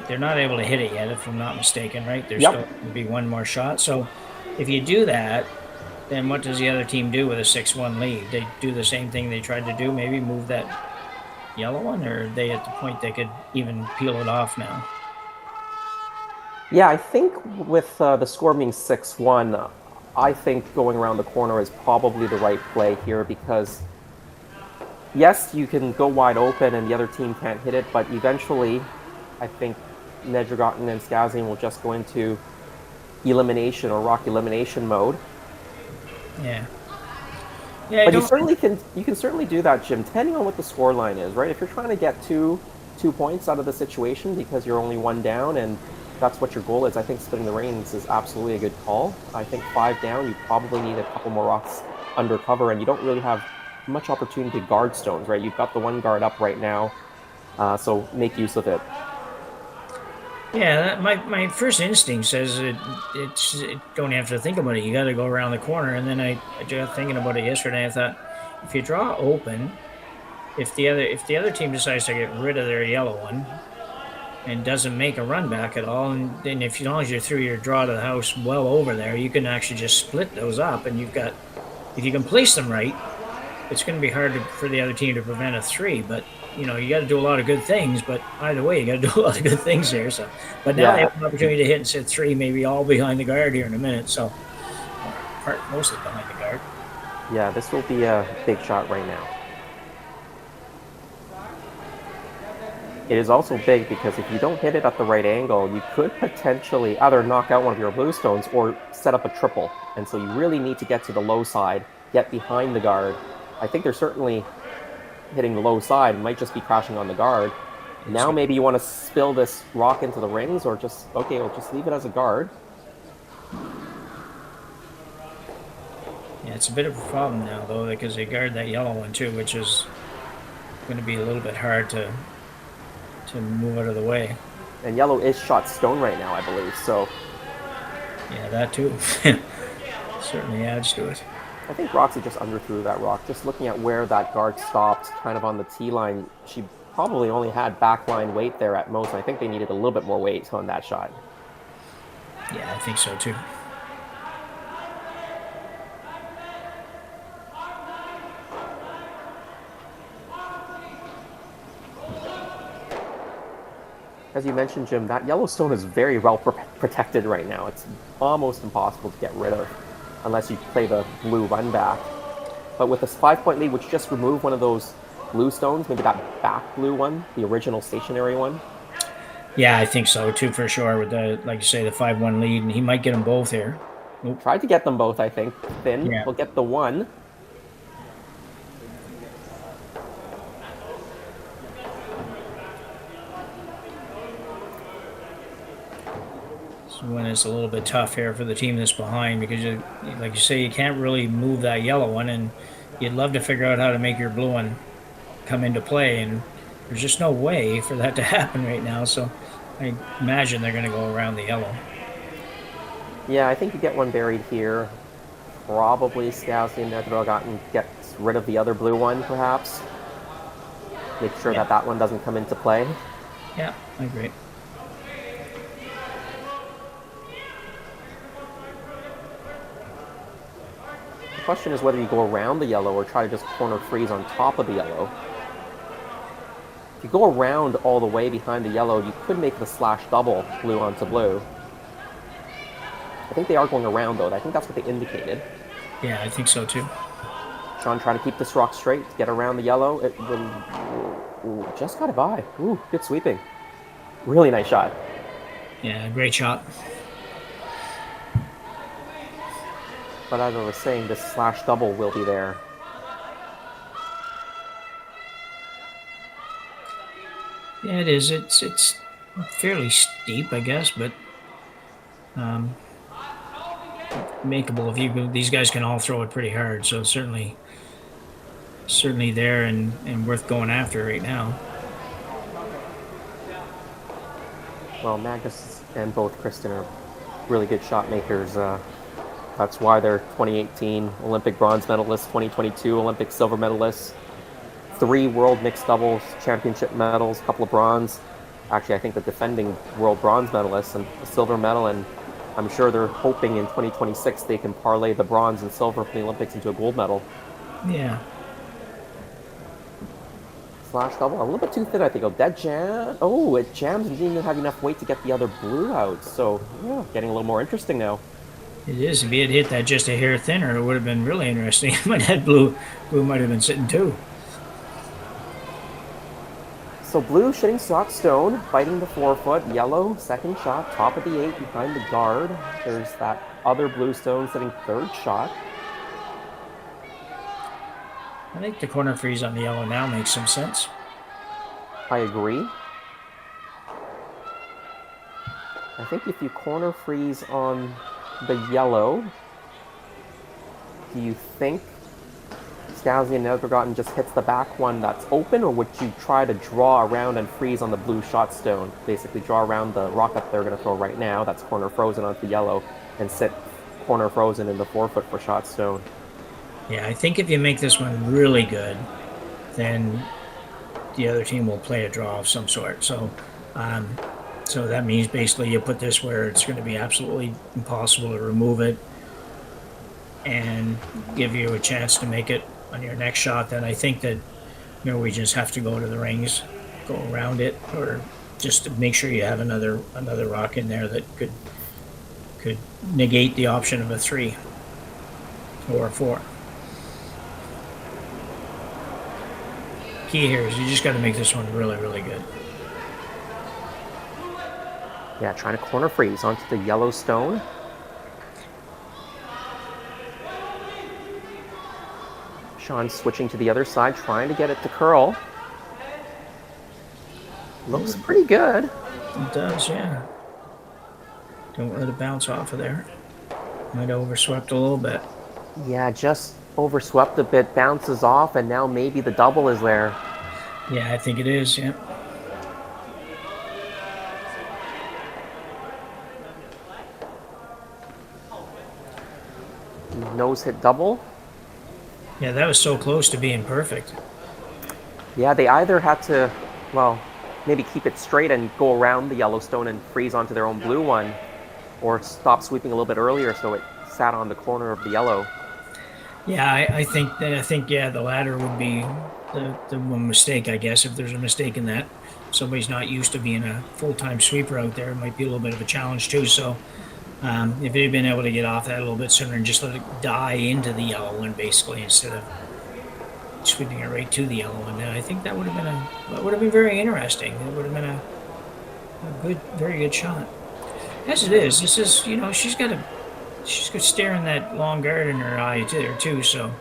They're not able to hit it yet, if I'm not mistaken, right? There's still going to be one more shot. So if you do that, then what does the other team do with a 6-1 lead? They do the same thing they tried to do, maybe move that yellow one, or are they at the point they could even peel it off now? Yeah, I think with the score being 6-1, I think going around the corner is probably the right play here because, yes, you can go wide open and the other team can't hit it, but eventually I think Nedregotten and Skaslien will just go into elimination or rock elimination mode. Yeah. But you can certainly do that, Jim, depending on what the score line is, right? If you're trying to get two points out of the situation because you're only one down and that's what your goal is, I think splitting the reins is absolutely a good call. I think 5 down, you probably need a couple more rocks under cover, and you don't really have much opportunity to guard stones, right? You've got the one guard up right now, so make use of it. Yeah, my first instinct says don't have to think about it. You got to go around the corner. And then I got thinking about it yesterday. I thought, if you draw open, if the other team decides to get rid of their yellow one and doesn't make a run back at all, and then as long as you're through your draw to the house well over there, you can actually just split those up. And you've got, if you can place them right, it's going to be hard for the other team to prevent a 3. But you know, you got to do a lot of good things, but either way, you got to do a lot of good things there. So, but now they have an opportunity to hit and set 3, maybe all behind the guard here in a minute. So, mostly behind the guard. Yeah, this will be a big shot right now. It is also big because if you don't hit it at the right angle, you could potentially either knock out one of your blue stones or set up a triple. And so you really need to get to the low side, get behind the guard. I think they're certainly hitting the low side, might just be crashing on the guard. Now maybe you want to spill this rock into the rings, or just, okay, we'll just leave it as a guard. Yeah, it's a bit of a problem now, though, because they guard that yellow one, too, which is going to be a little bit hard to move out of the way. And yellow is shot stone right now, I believe, so... Yeah, that, too. Certainly adds to it. I think Roxie just underthrew that rock. Just looking at where that guard stopped, kind of on the tee line, she probably only had backline weight there at most. I think they needed a little bit more weight on that shot. Yeah, I think so too. As you mentioned, Jim, that yellow stone is very well protected right now. It's almost impossible to get rid of unless you play the blue run back. But with this 5-point lead, which just removed one of those blue stones, maybe that back blue one, the original stationary one. Yeah, I think so too, for sure. With the, like you say, the 5-1 lead, and he might get them both here. Nope. Tried to get them both, I think. Finn Yeah. will get the one. This one is a little bit tough here for the team that's behind because, like you say, you can't really move that yellow one, and you'd love to figure out how to make your blue one come into play, and there's just no way for that to happen right now. So I imagine they're going to go around the yellow. Yeah, I think you get one buried here. Probably Skaslien Nedregotten gets rid of the other blue one, perhaps. Make sure Yeah. that one doesn't come into play. Yeah, I agree. The question is whether you go around the yellow or try to just corner freeze on top of the yellow. If you go around all the way behind the yellow, you could make the slash double blue onto blue. I think they are going around, though. I think that's what they indicated. Yeah, I think so too. Sean trying to keep this rock straight, get around the yellow. It will... Ooh, just got it by. Ooh, good sweeping. Really nice shot. Yeah, great shot. But as I was saying, this slash double will be there. Yeah, it is. It's fairly steep, I guess, but makeable. If these guys can all throw it pretty hard, so certainly there and worth going after right now. Well, Magnus and both Kristin are really good shot makers. That's why they're 2018 Olympic bronze medalists, 2022 Olympic silver medalists, 3 world mixed doubles championship medals, a couple of bronze. Actually, I think the defending world bronze medalists and a silver medal, and I'm sure they're hoping in 2026 they can parlay the bronze and silver from the Olympics into a gold medal. Yeah. Slash double, a little bit too thin, I think. Oh, dead jam. Oh, it jams and didn't even have enough weight to get the other blue out. So, yeah, getting a little more interesting now. It is. If he had hit that just a hair thinner, it would have been really interesting. But that blue might have been sitting too. So blue shooting shot stone, biting the forefoot. Yellow, second shot, top of the 8 behind the guard. There's that other blue stone sitting third shot. I think the corner freeze on the yellow now makes some sense. I agree. I think if you corner freeze on the yellow, do you think Skaslien Nedregotten just hits the back one that's open, or would you try to draw around and freeze on the blue shot stone? Basically draw around the rock that they're going to throw right now, that's corner frozen onto yellow, and sit corner frozen in the forefoot for shot stone. Yeah, I think if you make this one really good, then the other team will play a draw of some sort. So that means basically you put this where it's going to be absolutely impossible to remove it and give you a chance to make it on your next shot. Then I think that Norwegians have to go to the rings, go around it, or just to make sure you have another rock in there that could negate the option of a 3 or a 4. Key here is you just got to make this one really, really good. Yeah, trying to corner freeze onto the yellow stone. Sean switching to the other side, trying to get it to curl. Looks pretty good. It does, yeah. Don't let it bounce off of there. Might have overswept a little bit. Yeah, just overswept a bit, bounces off, and now maybe the double is there. Yeah, I think it is, yeah. Nose hit double. Yeah, that was so close to being perfect. Yeah, they either had to, well, maybe keep it straight and go around the Yellowstone and freeze onto their own blue one, or stop sweeping a little bit earlier so it sat on the corner of the yellow. Yeah, I think the latter would be the one mistake, I guess, if there's a mistake in that. Somebody's not used to being a full-time sweeper out there, it might be a little bit of a challenge too. So if they'd been able to get off that a little bit sooner and just let it die into the yellow one, basically, instead of sweeping it right to the yellow one, I think that would have been very interesting. It would have been a very good shot. As it is, this is, she's got a she's got staring that long guard in her eye there too, so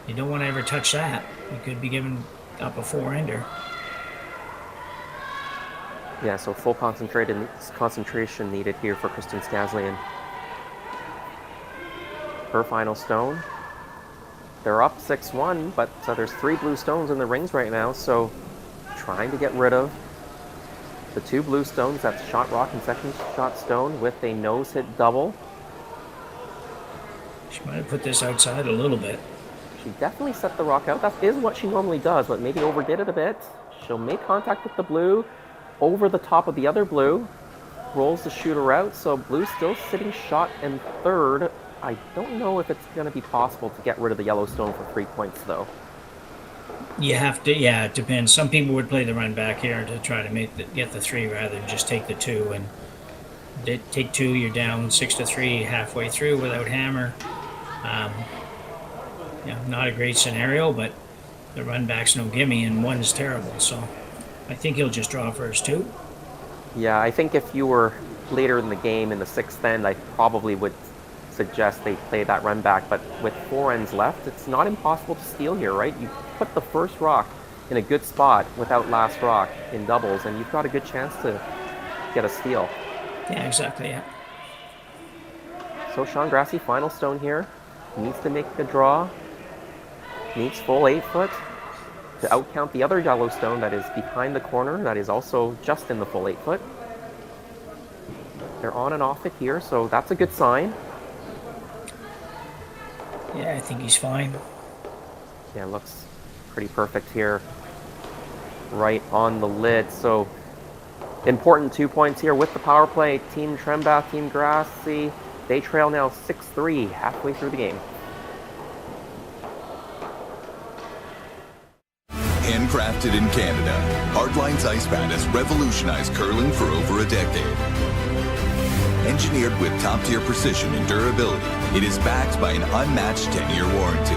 you don't want to ever touch that. You could be giving up a 4-ender. Yeah, so full concentration needed here for Kristin Skaslien. Her final stone. They're up 6-1, but there's 3 blue stones in the rings right now, so trying to get rid of the 2 blue stones. That's shot rock and second shot stone with a nose hit double. She might have put this outside a little bit. She definitely set the rock out. That is what she normally does, but maybe overdid it a bit. She'll make contact with the blue over the top of the other blue. Rolls the shooter out, so blue's still sitting shot in third. I don't know if it's going to be possible to get rid of the yellow stone for 3 points, though. You have to, yeah, it depends. Some people would play the run back here to try to get the 3 rather than just take the 2. And take 2, you're down 6-3 halfway through without hammer. Not a great scenario, but the run back's no gimme, and 1's terrible. So I think he'll just draw first 2. Yeah, I think if you were later in the game in the 6th end, I probably would suggest they play that run back, but with 4 ends left, it's not impossible to steal here, right? You put the first rock in a good spot without last rock in doubles, and you've got a good chance to get a steal. Yeah, exactly, yeah. So Sean Grassie, final stone here, needs to make a draw, needs full 8 foot to outcount the other yellow stone that is behind the corner, that is also just in the full 8 foot. They're on and off it here, so that's a good sign. Yeah, I think he's fine. Yeah, looks pretty perfect here. Right on the lid. So important 2 points here with the power play. Team Trembath, Team Grassie, they trail now 6-3 halfway through the game. Handcrafted in Canada, Hardline's Ice Pad has revolutionized curling for over a decade. Engineered with top-tier precision and durability, it is backed by an unmatched 10-year warranty.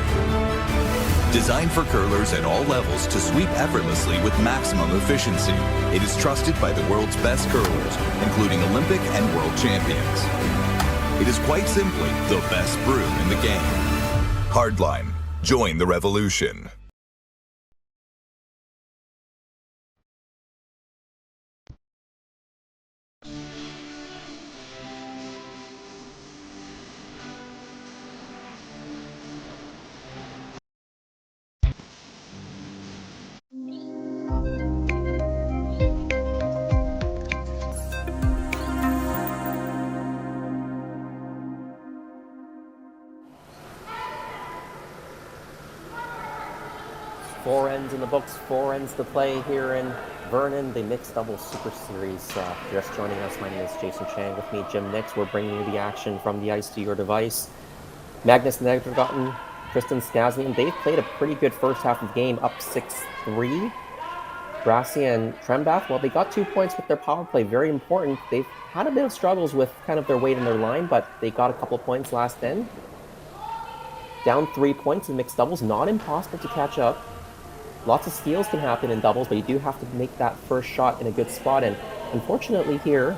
Designed for curlers at all levels to sweep effortlessly with maximum efficiency, it is trusted by the world's best curlers, including Olympic and world champions. It is quite simply the best brew in the game. Hardline. Join the revolution. Four ends in the books, 4 ends to play here in Vernon, the Mixed Doubles Super Series. Just joining us, my name is Jason Chang. With me, Jim Nix. We're bringing you the action from the ice to your device. Magnus, Nedregotten, Kristin Skaslien, they've played a pretty good first half of the game, up 6-3. Grassie and Trembath, well, they got 2 points with their power play, very important. They've had a bit of struggles with kind of their weight in their line, but they got a couple points last end. Down 3 points in mixed doubles, not impossible to catch up. Lots of steals can happen in doubles, but you do have to make that first shot in a good spot. And unfortunately here,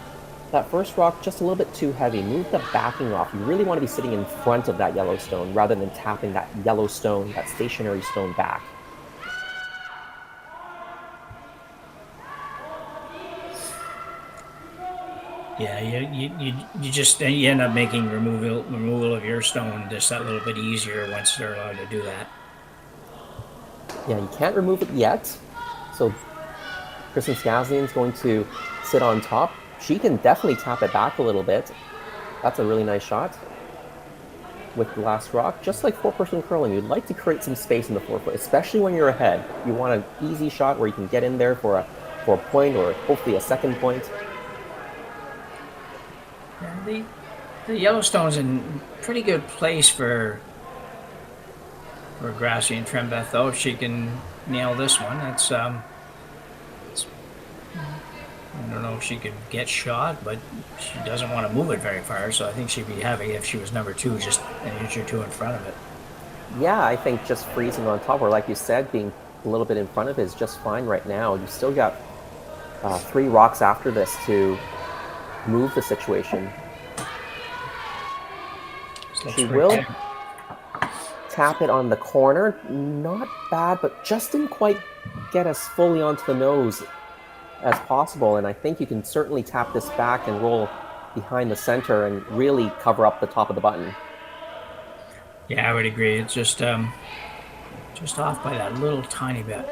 that first rock just a little bit too heavy. Move the backing off. You really want to be sitting in front of that yellow stone rather than tapping that yellow stone, that stationary stone back. Yeah, you just you end up making removal of your stone just that little bit easier once they're allowed to do that. Yeah, you can't remove it yet. So Kristin Skaslien is going to sit on top. She can definitely tap it back a little bit. That's a really nice shot with the last rock. Just like four-person curling, you'd like to create some space in the forefoot, especially when you're ahead. You want an easy shot where you can get in there for a point or hopefully a second point. Yeah, the Yellowstone's in pretty good place for Grassie and Trembath, though. If she can nail this one, it's I don't know if she could get shot, but she doesn't want to move it very far, so I think she'd be happy if she was number 2, just an inch or 2 in front of it. Yeah, I think just freezing on top, or like you said, being a little bit in front of it is just fine right now. You still got 3 rocks after this to move the situation. Looks She pretty will good. tap it on the corner. Not bad, but just didn't quite get as fully onto the nose as possible. And I think you can certainly tap this back and roll behind the center and really cover up the top of the button. Yeah, I would agree. It's just off by that little tiny bit.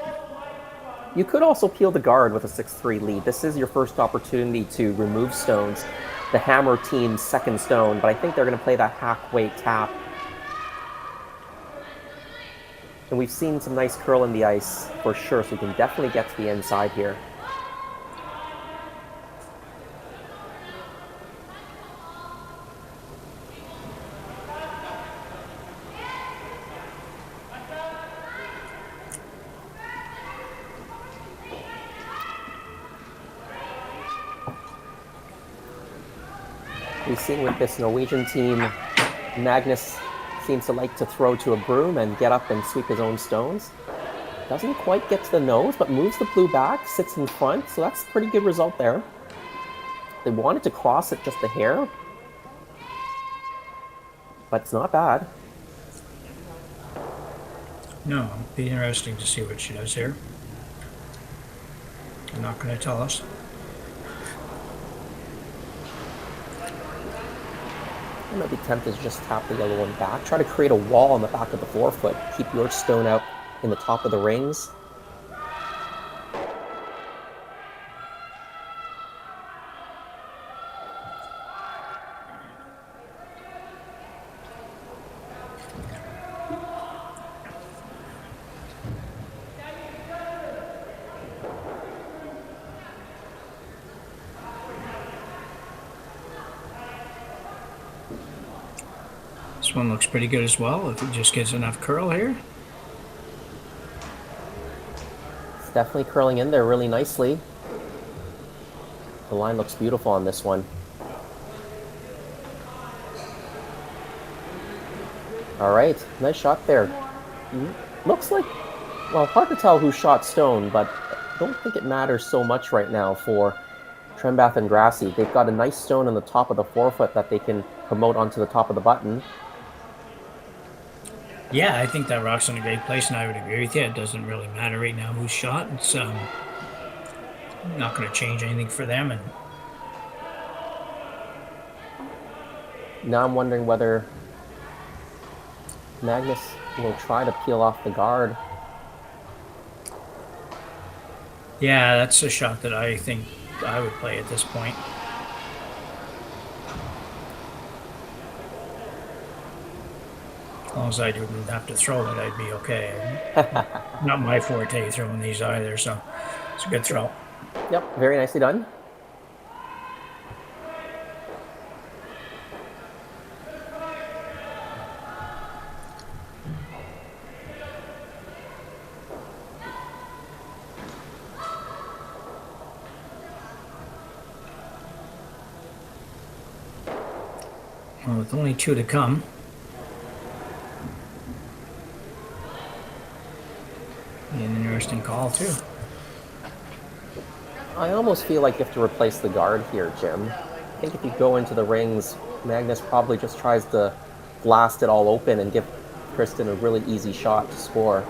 You could also peel the guard with a 6-3 lead. This is your first opportunity to remove stones. The hammer team's second stone, but I think they're going to play that halfway tap. And we've seen some nice curl in the ice for sure, so we can definitely get to the inside here. We've seen with this Norwegian team, Magnus seems to like to throw to a broom and get up and sweep his own stones. Doesn't quite get to the nose, but moves the blue back, sits in front, so that's a pretty good result there. They wanted to cross it just a hair, but it's not bad. No, it'll be interesting to see what she does here. I'm not going to tell us. I might be tempted to just tap the yellow one back. Try to create a wall on the back of the forefoot. Keep your stone out in the top of the rings. This one looks pretty good as well, if it just gets enough curl here. It's definitely curling in there really nicely. The line looks beautiful on this one. All right, nice shot there. Looks like, well, hard to tell who shot stone, but I don't think it matters so much right now for Trembath and Grassie. They've got a nice stone on the top of the forefoot that they can promote onto the top of the button. Yeah, I think that rock's in a great place, and I would agree with you. It doesn't really matter right now who's shot. It's not going to change anything for them. And Now I'm wondering whether Magnus will try to peel off the guard. yeah, that's a shot that I think I would play at this point. As long as I didn't have to throw it, I'd be okay. Not my forte throwing these either, so it's a good throw. Yep, very nicely done. Well, with only two to come. Be an interesting call, too. I almost feel like you have to replace the guard here, Jim. I think if you go into the rings, Magnus probably just tries to blast it all open and give Kristin a really easy shot to score.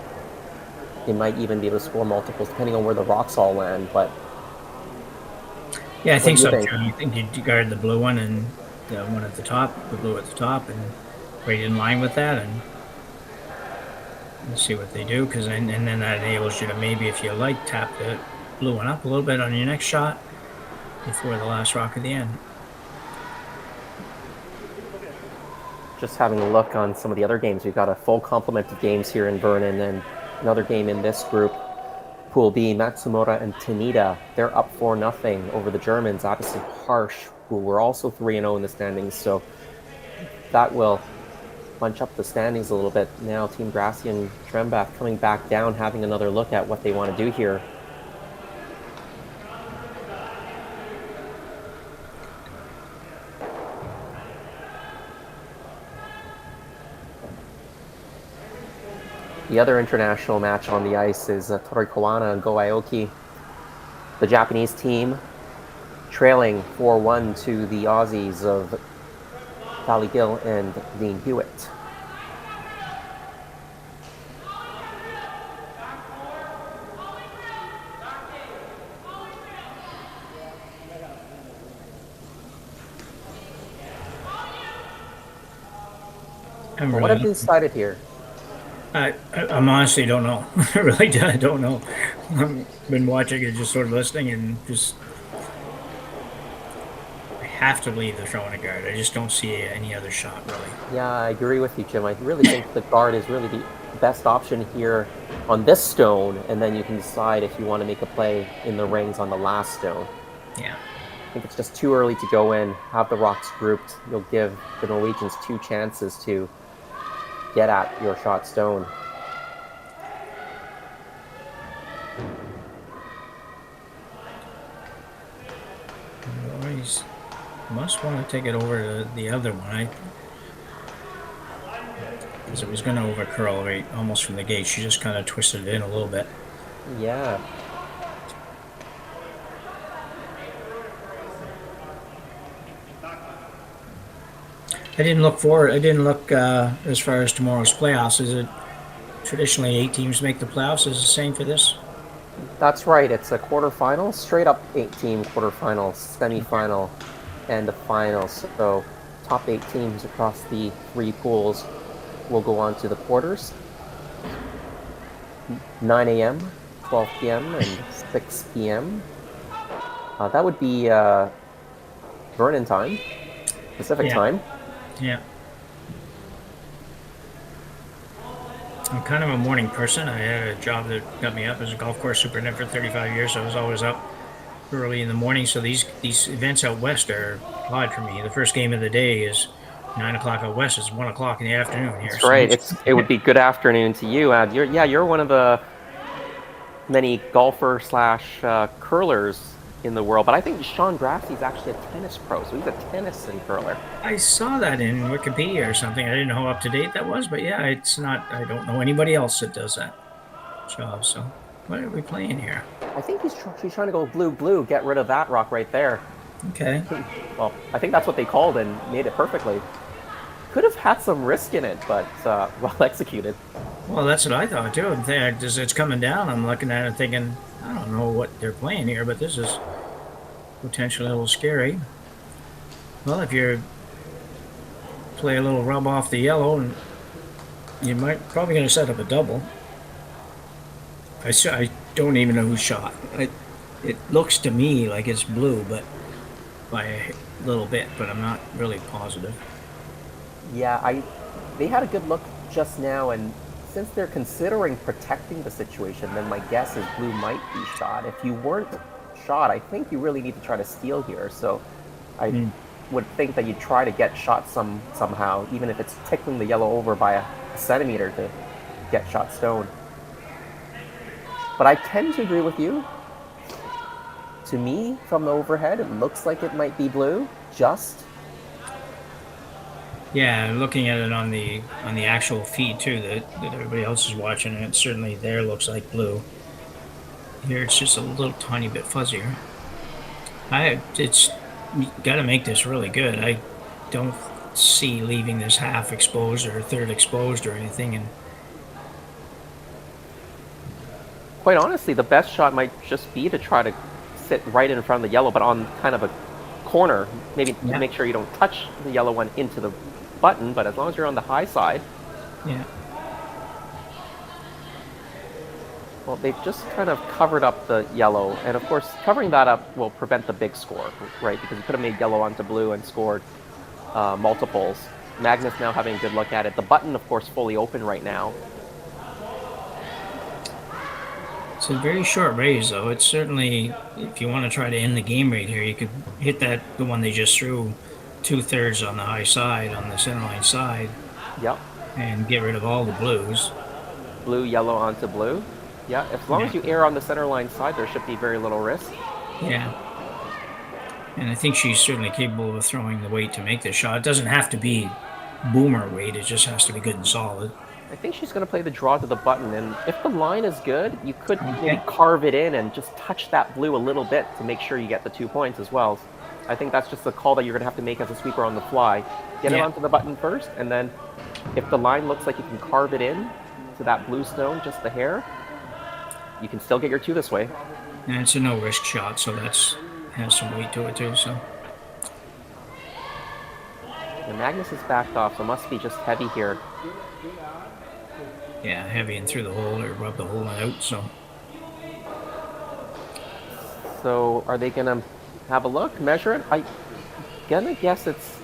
He might even be able to score multiples depending on where the rocks all land, but... Yeah, I think do you so, think? too. I think you guard the blue one and the one at the top, the blue at the top, and right in line with that, and see what they do, because and then that enables you to maybe, if you like, tap the blue one up a little bit on your next shot before the last rock at the end. Just having a look on some of the other games, we've got a full complement of games here in Vernon, and another game in this group, Pool B, Matsumoto and Tanita. They're up 4-0 over the Germans, Addison Harsh, who were also 3-0 in the standings, so that will bunch up the standings a little bit. Now Team Grassie and Trembath coming back down, having another look at what they want to do here. The other international match on the ice is Torikawana and Go Aoki. The Japanese team trailing 4-1 to the Aussies of Valley Gill and Dean Hewitt. What have you decided here? I honestly don't know. I really don't know. I've been watching it, just sort of listening, and just I have to believe they're throwing a guard. I just don't see any other shot, really. Yeah, I agree with you, Jim. I really think the guard is really the best option here on this stone, and then you can decide if you want to make a play in the rings on the last stone. Yeah. I think it's just too early to go in, have the rocks grouped. You'll give the Norwegians 2 chances to get at your shot stone. He's must want to take it over to the other one. Because it was going to overcurl right almost from the gate. She just kind of twisted it in a little bit. Yeah. I didn't look as far as tomorrow's playoffs. Is it traditionally 8 teams make the playoffs? Is it the same for this? That's right. It's a quarterfinal, straight up 8-team quarterfinal, semifinal, and a final. So top 8 teams across the 3 pools will go on to the quarters. 9 a.m., 12 p.m., and 6 p.m. That would be Vernon time, Pacific time. Yeah. I'm kind of a morning person. I had a job that got me up as a golf course superintendent for 35 years, so I was always up early in the morning. So these events out west are odd for me. The first game of the day is 9 o'clock out west. It's 1 o'clock in the afternoon here. That's right. It would be good afternoon to you. You're one of the many golfer / curlers in the world, but I think Sean Grassie is actually a tennis pro, so he's a tennis and curler. I saw that in Wikipedia or something. I didn't know how up to date that was, but yeah, it's not. I don't know anybody else that does that job. So, what are we playing here? I think she's trying to go blue. Get rid of that rock right there. Okay. Well, I think that's what they called and made it perfectly. Could have had some risk in it, but well executed. Well, that's what I thought too. As it's coming down, I'm looking at it thinking, I don't know what they're playing here, but this is potentially a little scary. Well, if you play a little rub off the yellow, and you might probably going to set up a double. I don't even know who shot. It looks to me like it's blue, but by a little bit, but I'm not really positive. Yeah, they had a good look just now, and since they're considering protecting the situation, then my guess is blue might be shot. If you weren't shot, I think you really need to try to steal here. So I would think that you try to get shot somehow, even if it's tickling the yellow over by a centimeter to get shot stone. But I tend to agree with you. To me, from the overhead, it looks like it might be blue, just. Yeah, looking at it on the actual feed too, that everybody else is watching, and it certainly there looks like blue. Here it's just a little tiny bit fuzzier. It's got to make this really good. I don't see leaving this half exposed or third exposed or anything. And quite honestly, the best shot might just be to try to sit right in front of the yellow, but on kind of a corner, maybe to make sure you don't touch the yellow one into the button, but as long as you're on the high side. Yeah. Well, they've just kind of covered up the yellow, and of course, covering that up will prevent the big score, right? Because you could have made yellow onto blue and scored multiples. Magnus now having a good look at it. The button, of course, fully open right now. It's a very short raise, though. It's certainly, if you want to try to end the game right here, you could hit the one they just threw 2/3 on the high side, on the centerline side. Yep. And get rid of all the blues. Blue, yellow onto blue. Yeah, as long as you err on the centerline side, there should be very little risk. Yeah. And I think she's certainly capable of throwing the weight to make this shot. It doesn't have to be boomer weight. It just has to be good and solid. I think she's going to play the draw to the button, and if the line is good, you could maybe carve it in and just touch that blue a little bit to make sure you get the 2 points as well. I think that's just a call that you're going to have to make as a sweeper on the fly. Get it Yeah. onto the button first, and then if the line looks like you can carve it in to that blue stone, just the hair, you can still get your 2 this way. And it's a no-risk shot, so that's has some weight to it too. So And Magnus is backed off, so must be just heavy here. yeah, heavy and through the hole or rub the hole out. So are they going to have a look, measure it? I'm going to guess it's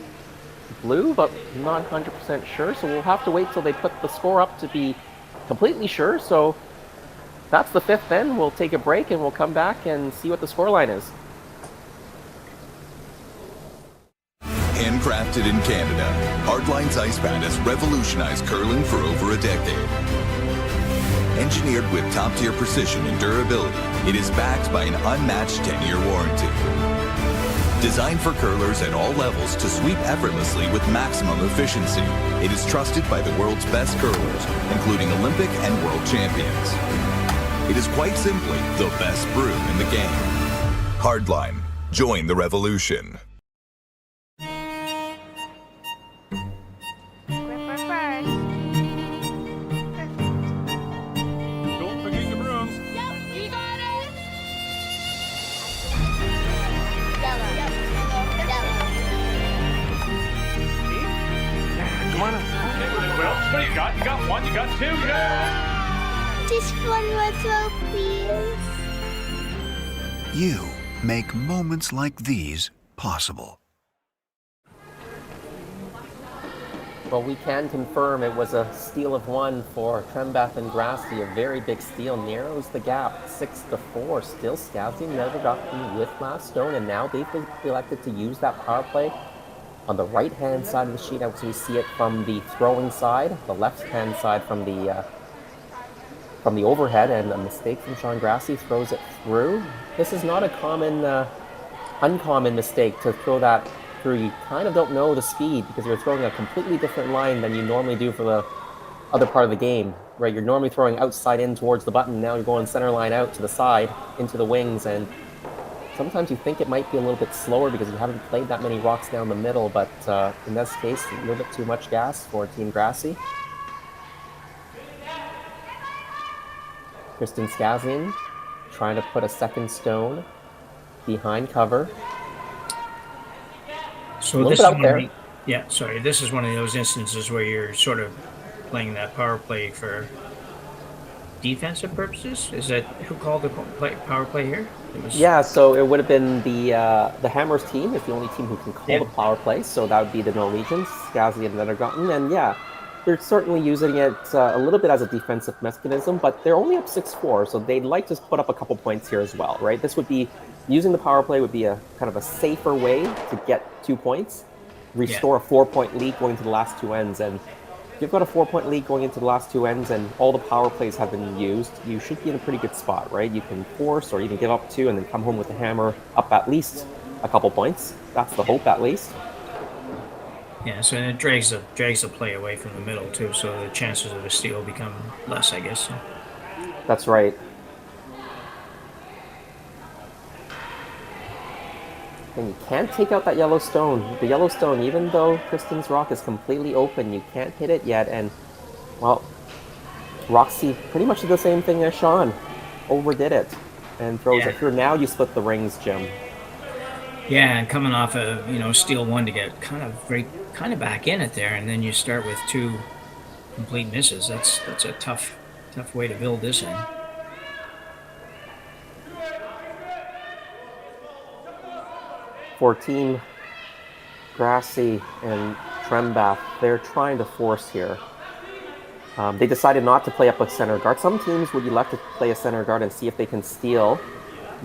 blue, but not 100% sure. So we'll have to wait till they put the score up to be completely sure. So that's the 5th then. We'll take a break and we'll come back and see what the score line is. Handcrafted in Canada, Hardlines Ice Pad has revolutionized curling for over a decade. Engineered with top-tier precision and durability, it is backed by an unmatched 10-year warranty. Designed for curlers at all levels to sweep effortlessly with maximum efficiency, it is trusted by the world's best curlers, including Olympic and world champions. It is quite simply the best broom in the game. Hardline. Join the revolution. Gripper first. Don't forget your brooms. Yep, you got it. Yellow. Come on up. Okay, well, what do you got? You got 1, you got 2, you got... Just one more throw, please. You make moments like these possible. Well, we can confirm it was a steal of 1 for Trembath and Grassie. A very big steal, narrows the gap 6-4. Still Skaslien, Nedregotten with last stone, and now they've elected to use that power play on the right-hand side of the sheet, as we see it from the throwing side, the left-hand side from the overhead, and a mistake from Chang. Grassie throws it through. This is not a uncommon mistake to throw that through. You kind of don't know the speed because you're throwing a completely different line than you normally do for the other part of the game, right? You're normally throwing outside in towards the button. Now you're going center line out to the side, into the wings, and sometimes you think it might be a little bit slower because you haven't played that many rocks down the middle, but in this case, a little bit too much gas for Team Grassie. Kristin Skaslien trying to put a second stone behind cover. So little this bit is out there. This is one of those instances where you're sort of playing that power play for defensive purposes. Is that who called the power play here? Yeah, so it would have been the Hammers team is the only team who can call Yeah. the power play, so that would be the Norwegians, Skaslien and Nedregotten, and yeah, they're certainly using it a little bit as a defensive mechanism, but they're only up 6-4, so they'd like to put up a couple points here as well, right? This would be, using the power play would be a kind of a safer way to get 2 points, restore a 4-point lead going to the last 2 ends, and if you've got a 4-point lead going into the last 2 ends and all the power plays have been used, you should be in a pretty good spot, right? You can force or even give up 2 and then come home with the hammer up at least a couple points. That's the hope, at least. Yeah, so it drags the play away from the middle too, so the chances of a steal become less, I guess. So. That's right. And you can't take out that yellow stone. The yellow stone, even though Kristin's rock is completely open, you can't hit it yet. And, well, Roxie pretty much did the same thing as Sean. Overdid it and throws it through. Now you split the rings, Jim. Yeah, and coming off a steal 1 to get kind of back in it there, and then you start with 2 complete misses. That's a tough way to build this in. For Team Grassie and Trembath, they're trying to force here. They decided not to play up a center guard. Some teams would elect to play a center guard and see if they can steal,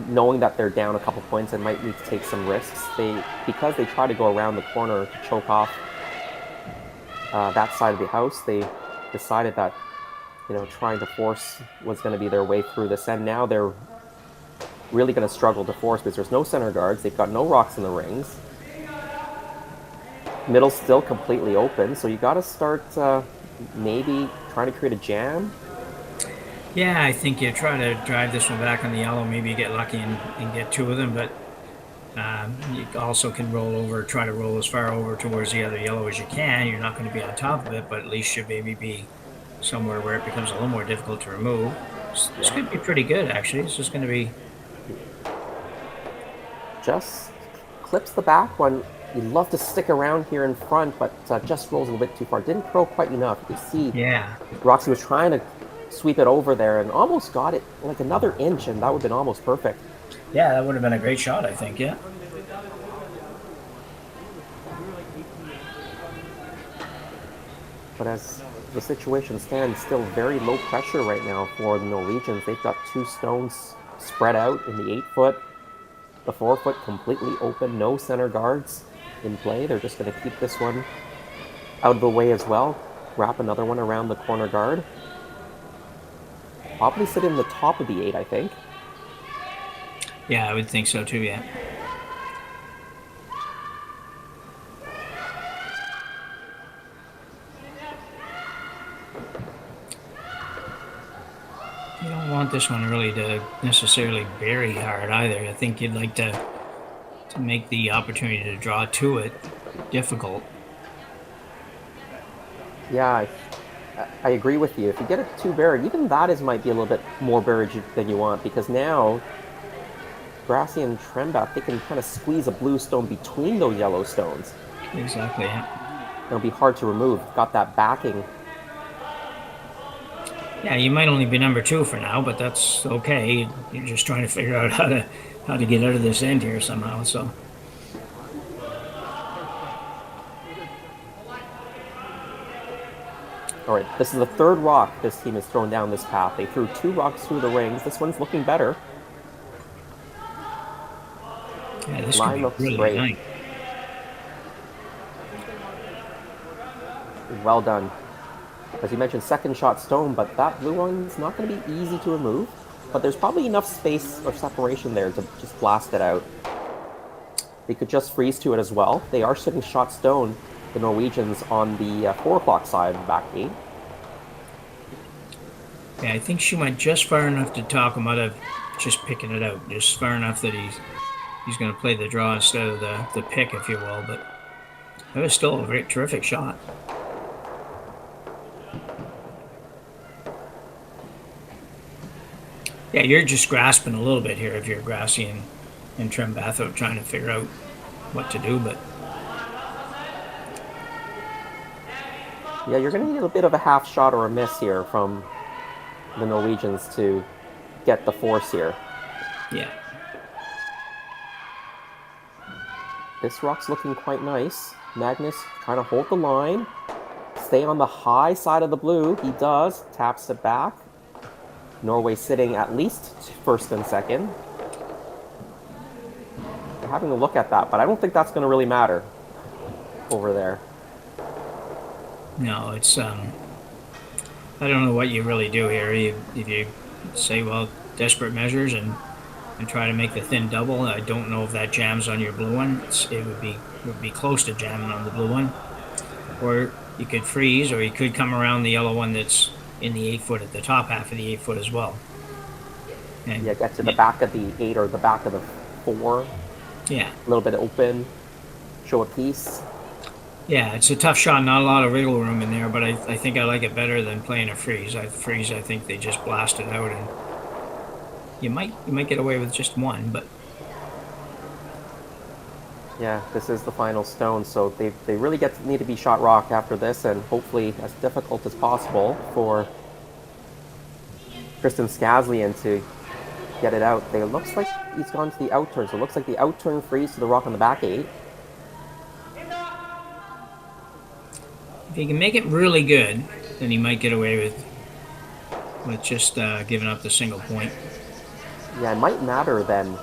knowing that they're down a couple points and might need to take some risks. Because they try to go around the corner to choke off that side of the house, they decided that trying to force was going to be their way through this. And now they're really going to struggle to force because there's no center guards. They've got no rocks in the rings. Middle's still completely open, so you got to start maybe trying to create a jam. Yeah, I think you try to drive this one back on the yellow. Maybe you get lucky and get 2 of them, but You also can roll over, try to roll as far over towards the other yellow as you can. You're not going to be on top of it, but at least you'll maybe be somewhere where it becomes a little more difficult to remove. This could be pretty good, actually. It's just going to be... Just clips the back one. You'd love to stick around here in front, but just rolls a little bit too far. Didn't curl quite enough. You can see Roxie was trying to sweep it over there and almost got it like another inch, and that would have been almost perfect. Yeah, that would have been a great shot, I think, yeah. But as the situation stands, still very low pressure right now for the Norwegians. They've got 2 stones spread out in the 8-foot. The 4-foot completely open, no center guards in play. They're just going to keep this one out of the way as well. Wrap another one around the corner guard. Probably sit in the top of the 8, I think. Yeah, I would think so too, yeah. You don't want this one really to necessarily bury hard either. I think you'd like to make the opportunity to draw to it difficult. Yeah, I agree with you. If you get it too buried, even that might be a little bit more buried than you want, because now Grassie and Trembath, they can kind of squeeze a blue stone between those yellow stones. Exactly, yeah. It'll be hard to remove. Got that backing. Yeah, you might only be number 2 for now, but that's okay. You're just trying to figure out how to get out of this end here somehow, so... All right, this is the 3rd rock this team has thrown down this path. They threw 2 rocks through the rings. This one's looking better. Yeah, this Line could looks be really great. nice. Well done. As you mentioned, 2nd shot stone, but that blue one's not going to be easy to remove. But there's probably enough space or separation there to just blast it out. They could just freeze to it as well. They are sitting shot stone, the Norwegians, on the 4 o'clock side of the back gate. Yeah, I think she went just far enough to talk him out of just picking it out. Just far enough that he's going to play the draw instead of the pick, if you will. But that was still a very terrific shot. Yeah, you're just grasping a little bit here if you're Grassie and Trembath trying to figure out what to do, but... Yeah, you're going to need a bit of a half shot or a miss here from the Norwegians to get the force here. Yeah. This rock's looking quite nice. Magnus trying to hold the line. Stay on the high side of the blue. He does. Taps it back. Norway sitting at least 1st and 2nd. We're having a look at that, but I don't think that's going to really matter over there. No, it's, I don't know what you really do here. If you say, well, desperate measures and try to make the thin double, I don't know if that jams on your blue one. It would be close to jamming on the blue one. Or you could freeze, or you could come around the yellow one that's in the 8-foot at the top half of the 8-foot as well. And yeah, get to the back of the 8 or the back of the 4. Yeah. A little bit open. Show a piece. Yeah, it's a tough shot. Not a lot of wiggle room in there, but I think I like it better than playing a freeze. I think they just blast it out, and you might get away with just one, but... Yeah, this is the final stone, so they really need to be shot rock after this, and hopefully as difficult as possible for Kristin Skaslien to get it out. It looks like he's gone to the outturn, so it looks like the outturn freeze to the rock on the back 8. If he can make it really good, then he might get away with just giving up the single point. Yeah, it might matter then.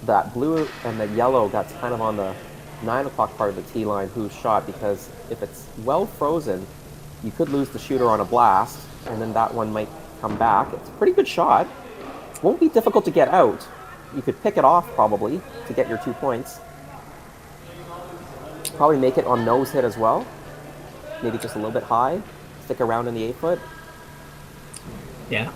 That blue and the yellow that's kind of on the 9 o'clock part of the tee line who's shot, because if it's well frozen, you could lose the shooter on a blast, and then that one might come back. It's a pretty good shot. Won't be difficult to get out. You could pick it off probably to get your 2 points. Probably make it on nose hit as well. Maybe just a little bit high. Stick around in the 8-foot. Yeah.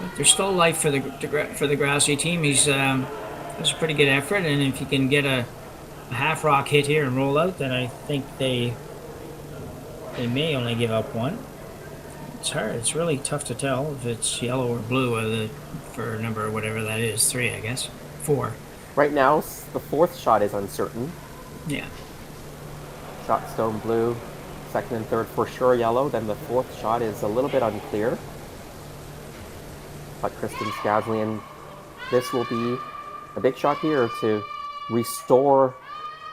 But there's still life for the Grassie team. He's that's a pretty good effort, and if you can get a half rock hit here and roll out, then I think they may only give up one. It's hard. It's really tough to tell if it's yellow or blue for number whatever that is. 3, I guess. 4. Right now, the fourth shot is uncertain. Yeah. Shot stone blue, second and third for sure yellow. Then the fourth shot is a little bit unclear. But Kristin Skaslien, this will be a big shot here to restore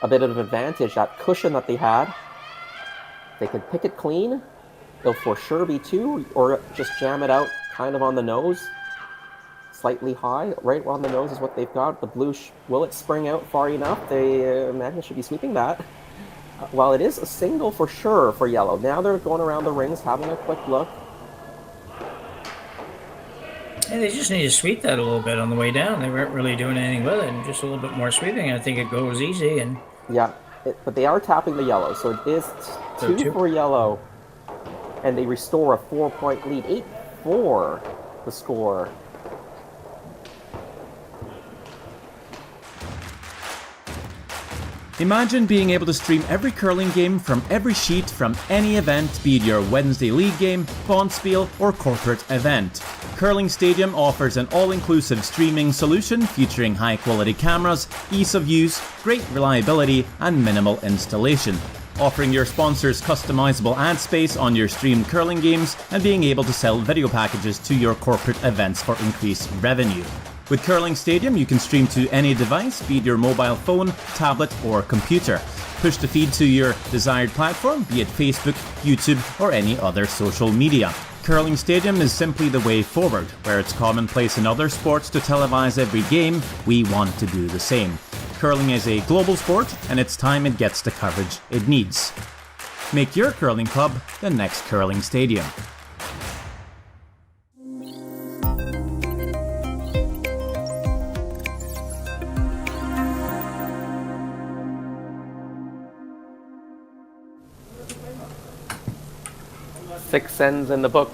a bit of advantage, that cushion that they had. They could pick it clean. They'll for sure be 2, or just jam it out kind of on the nose. Slightly high, right on the nose is what they've got. The blue, will it spring out far enough? Magnus should be sweeping that. While it is a single for sure for yellow. Now they're going around the rings, having a quick look. Yeah, they just need to sweep that a little bit on the way down. They weren't really doing anything with it. Just a little bit more sweeping, I think it goes easy. And yeah, but they are tapping the yellow, so it is 2 for yellow. And they restore a 4-point lead. 8-4 the score. Imagine being able to stream every curling game from every sheet from any event, be it your Wednesday league game, bonspiel, or corporate event. Curling Stadium offers an all-inclusive streaming solution featuring high-quality cameras, ease of use, great reliability, and minimal installation. Offering your sponsors customizable ad space on your streamed curling games and being able to sell video packages to your corporate events for increased revenue. With Curling Stadium, you can stream to any device, be it your mobile phone, tablet, or computer. Push the feed to your desired platform, be it Facebook, YouTube, or any other social media. Curling Stadium is simply the way forward. Where it's commonplace in other sports to televise every game, we want to do the same. Curling is a global sport, and it's time it gets the coverage it needs. Make your curling club the next Curling Stadium. Six ends in the books,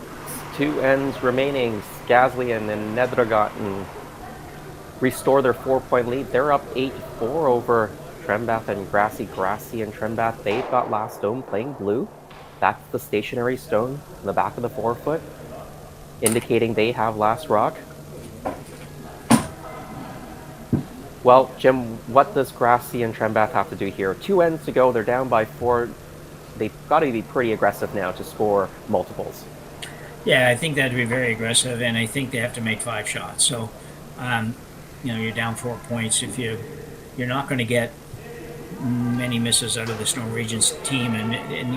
2 ends remaining. Skaslien and Nedregotten restore their 4-point lead. They're up 8-4 over Trembath and Grassie. Grassie and Trembath, they've got last stone playing blue. That's the stationary stone in the back of the forefoot, indicating they have last rock. Well, Jim, what does Grassie and Trembath have to do here? 2 ends to go, they're down by 4. They've got to be pretty aggressive now to score multiples. yeah, I think that'd be very aggressive, and I think they have to make 5 shots. So, you're down 4 points. If you're not going to get many misses out of this Norwegians team, and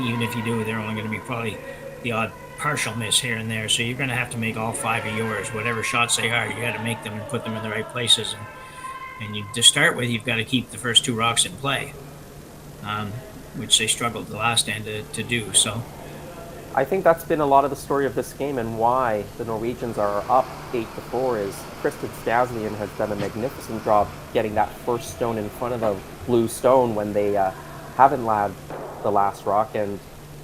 even if you do, they're only going to be probably the odd partial miss here and there. So you're going to have to make all 5 of yours, whatever shots they are. You got to make them and put them in the right places. And to start with, you've got to keep the first 2 rocks in play, which they struggled the last end to do. So I think that's been a lot of the story of this game, and why the Norwegians are up 8-4 is Kristin Skaslien has done a magnificent job getting that first stone in front of the blue stone when they haven't labbed the last rock. And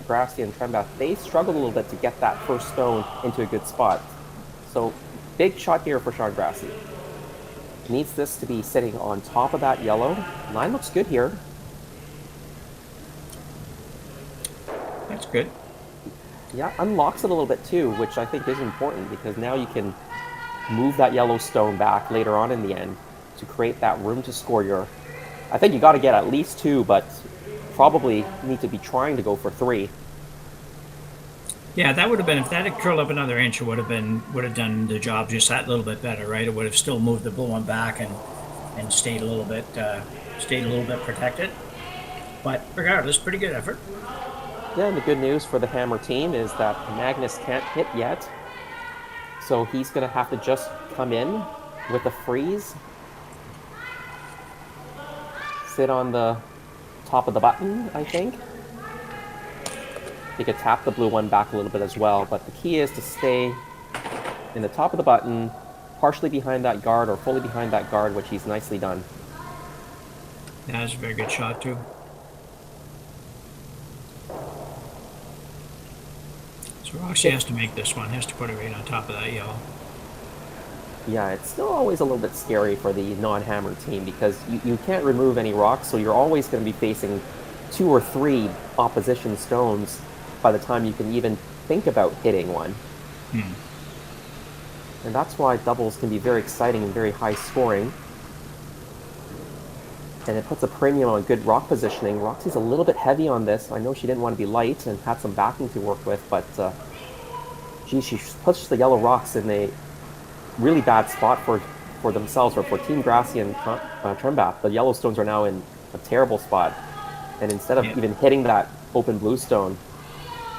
Grassie and Trembath, they struggled a little bit to get that first stone into a good spot. So big shot here for Sean Grassie. Needs this to be sitting on top of that yellow. Line looks good here. that's good. Yeah, unlocks it a little bit too, which I think is important, because now you can move that yellow stone back later on in the end to create that room to score your... I think you got to get at least 2, but probably need to be trying to go for 3. Yeah, that would have been, if that had curled up another inch, it would have done the job just that little bit better, right? It would have still moved the blue one back and stayed a little bit protected. But regardless, pretty good effort. Yeah, and the good news for the Hammer team is that Magnus can't hit yet, so he's going to have to just come in with a freeze, sit on the top of the button, I think. You could tap the blue one back a little bit as well, but the key is to stay in the top of the button, partially behind that guard or fully behind that guard, which he's nicely done. Yeah, that's a very good shot too. So Roxie has to make this one, has to put it right on top of that yellow. Yeah, it's still always a little bit scary for the non-hammer team because you can't remove any rocks, so you're always going to be facing 2 or 3 opposition stones by the time you can even think about hitting one. And that's why doubles can be very exciting and very high scoring. And it puts a premium on good rock positioning. Roxie's a little bit heavy on this. I know she didn't want to be light and had some backing to work with, but she pushed the yellow rocks in a really bad spot for themselves, or for Team Grassie and Trembath. The yellow stones are now in a terrible spot. And instead of even hitting that open blue stone,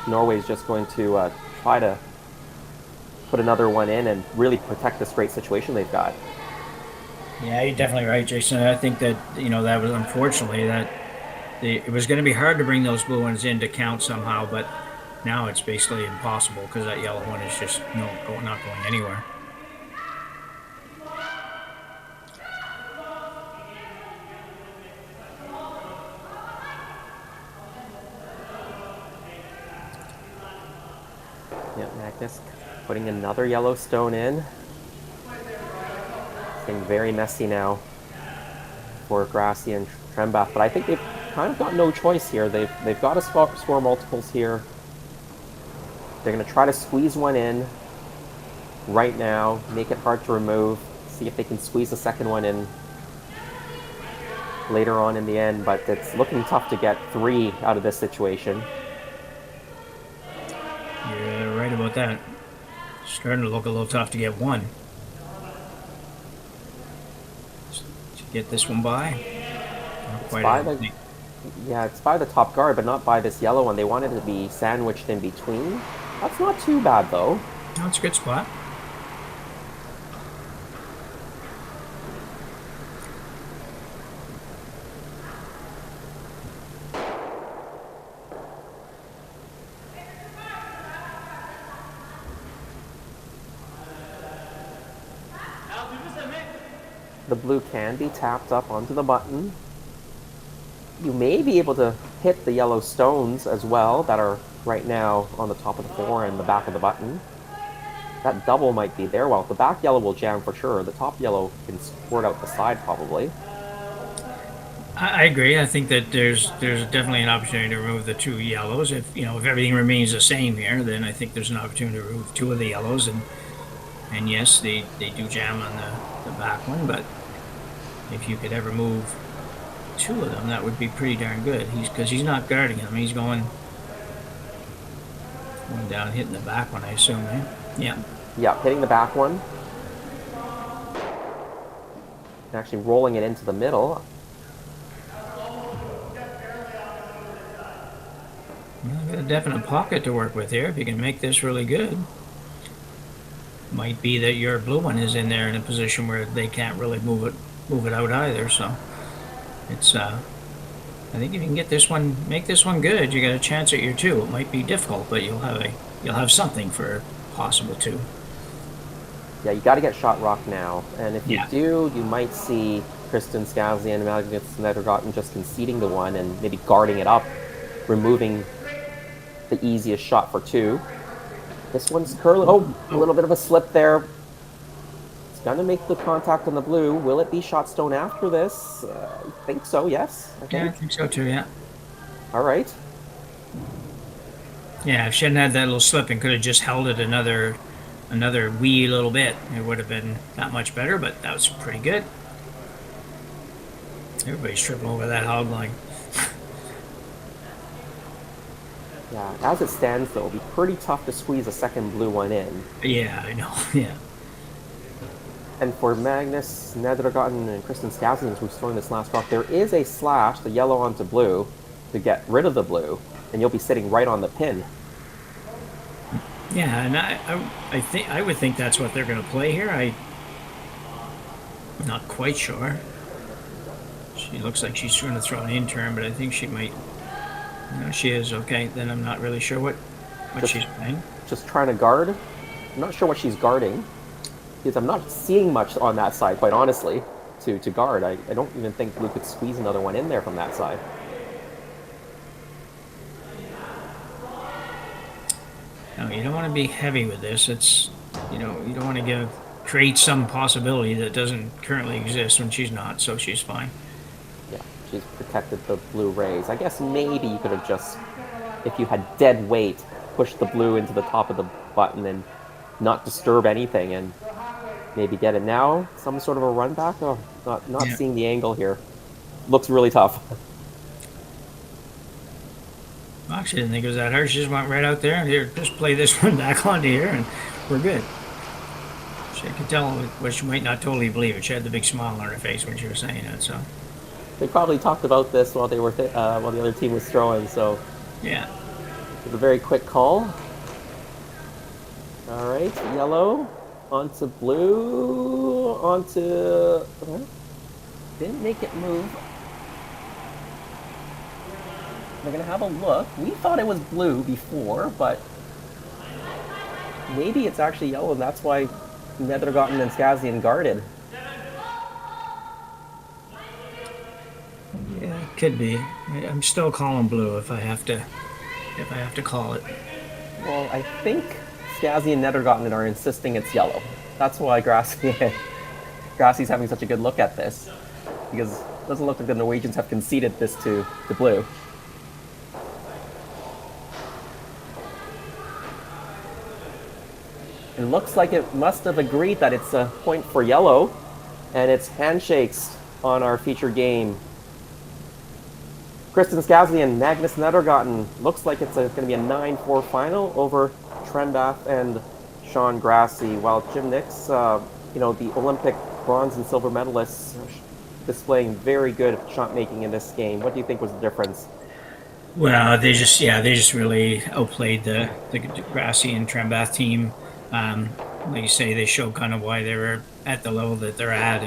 Norway's just going to try to put another one in and really protect this great situation they've got. Yeah, you're definitely right, Jason. I think that, that was unfortunately that it was going to be hard to bring those blue ones in to count somehow, but now it's basically impossible because that yellow one is just not going anywhere. Yeah, Magnus putting another yellow stone in. Getting very messy now for Grassie and Trembath, but I think they've kind of got no choice here. They've got to score multiples here. They're going to try to squeeze one in right now, make it hard to remove, see if they can squeeze the second one in later on in the end, but it's looking tough to get 3 out of this situation. You're right about that. Starting to look a little tough to get 1. Get this one by. It's by the top guard, but not by this yellow one. They wanted it to be sandwiched in between. That's not too bad, though. No, it's a good spot. The blue can be tapped up onto the button. You may be able to hit the yellow stones as well that are right now on the top of the 4 and the back of the button. That double might be there. Well, the back yellow will jam for sure. The top yellow can squirt out the side probably. I agree. I think that there's definitely an opportunity to remove the 2 yellows. If everything remains the same here, then I think there's an opportunity to remove 2 of the yellows, and yes, they do jam on the back one, but if you could ever move 2 of them, that would be pretty darn good. Because he's not guarding them. He's going down, hitting the back one, I assume, eh? Yeah. Yeah, hitting the back one. And actually rolling it into the middle. Well, got a definite pocket to work with here. If you can make this really good. Might be that your blue one is in there in a position where they can't really move it out either. So it's I think if you can get this one, make this one good, you got a chance at your 2. It might be difficult, but you'll have something for possible 2. Yeah, you got to get shot rock now, and if you do, you might see Kristin, Skaslien, and Magnus Nedregotten just conceding the 1 and maybe guarding it up, removing the easiest shot for 2. This one's curling. Oh, a little bit of a slip there. It's going to make the contact on the blue. Will it be shot stone after this? I think so, yes. I think so too, yeah. All right. Yeah, if she hadn't had that little slip and could have just held it another wee little bit, it would have been that much better, but that was pretty good. Everybody's tripping over that hog line. Yeah, as it stands, though, it'll be pretty tough to squeeze a second blue one in. Yeah, I know, yeah. And for Magnus Nedregotten and Kristin Skaslien, who's throwing this last rock, there is a slash, the yellow onto blue, to get rid of the blue, and you'll be sitting right on the pin. Yeah, and I would think that's what they're going to play here. I'm not quite sure. She looks like she's trying to throw an in turn, but I think she might. No, she is. Okay, then I'm not really sure what she's playing. Just trying to guard. I'm not sure what she's guarding, because I'm not seeing much on that side, quite honestly, to guard. I don't even think Blue could squeeze another one in there from that side. No, you don't want to be heavy with this. It's, you don't want to give create some possibility that doesn't currently exist when she's not, so she's fine. Yeah, she's protected the blue rays. I guess maybe you could have just, if you had dead weight, pushed the blue into the top of the button and not disturb anything and maybe get it now. Some sort of a run back. Oh, not seeing the angle here. Looks really tough. Actually, I didn't think it was that hard. She just went right out there and here, just play this one back onto here and we're good. She could tell what she might not totally believe it. She had the big smile on her face when she was saying it, so. They probably talked about this while they were while the other team was throwing, so. Yeah. It was a very quick call. All right, yellow onto blue, onto... didn't make it move. We're gonna have a look. We thought it was blue before, but maybe it's actually yellow, and that's why Nedregotten and Skaslien guarded. Yeah, it could be. I'm still calling blue if I have to call it. Well, I think Skaslien and Nedregotten are insisting it's yellow. That's why Grassie's having such a good look at this, because it doesn't look like the Norwegians have conceded this to blue. It looks like it must have agreed that it's a point for yellow, and it's handshakes on our featured game. Kristin Skaslien, Magnus Nedregotten. Looks like it's going to be a 9-4 final over Trembath and Chang Grassie, while Jim Nix, the Olympic bronze and silver medalists, displaying very good shot making in this game. What do you think was the difference? Well, they just really outplayed the Grassie and Trembath team. Like you say, they show kind of why they were at the level that they're at,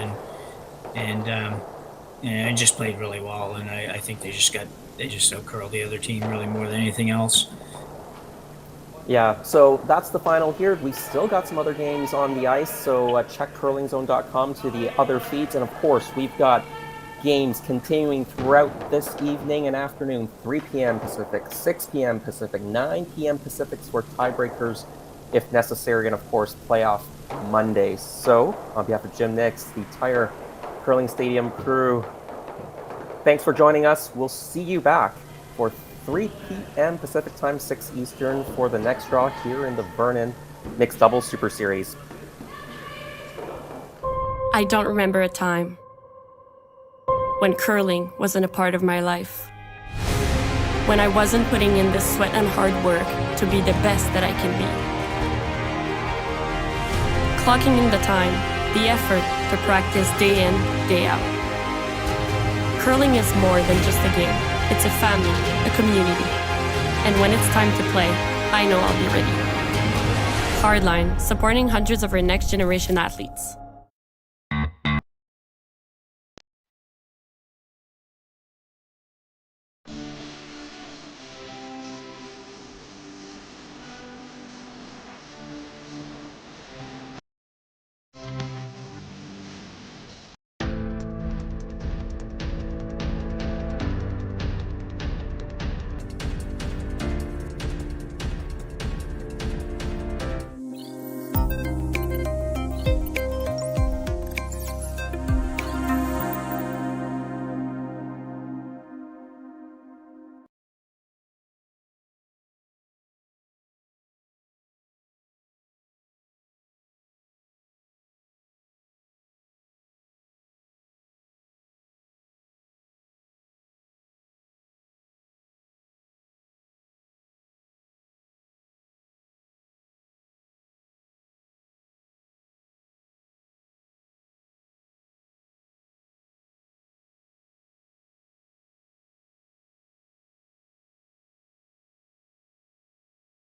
and just played really well. And I think they just outcurled the other team really more than anything else. Yeah, so that's the final here. We still got some other games on the ice, so check curlingzone.com to the other feeds. And of course, we've got games continuing throughout this evening and afternoon, 3 p.m. Pacific, 6 p.m. Pacific, 9 p.m. Pacific for tiebreakers if necessary, and of course, playoff Mondays. So, on behalf of Jim Nix, the entire Curling Stadium crew, thanks for joining us. We'll see you back for 3 p.m. Pacific time, 6 Eastern, for the next draw here in the Vernon Mixed Doubles Super Series. I don't remember a time when curling wasn't a part of my life. When I wasn't putting in the sweat and hard work to be the best that I can be. Clocking in the time, the effort to practice day in, day out. Curling is more than just a game. It's a family, a community. And when it's time to play, I know I'll be ready. Hardline, supporting hundreds of our next generation athletes.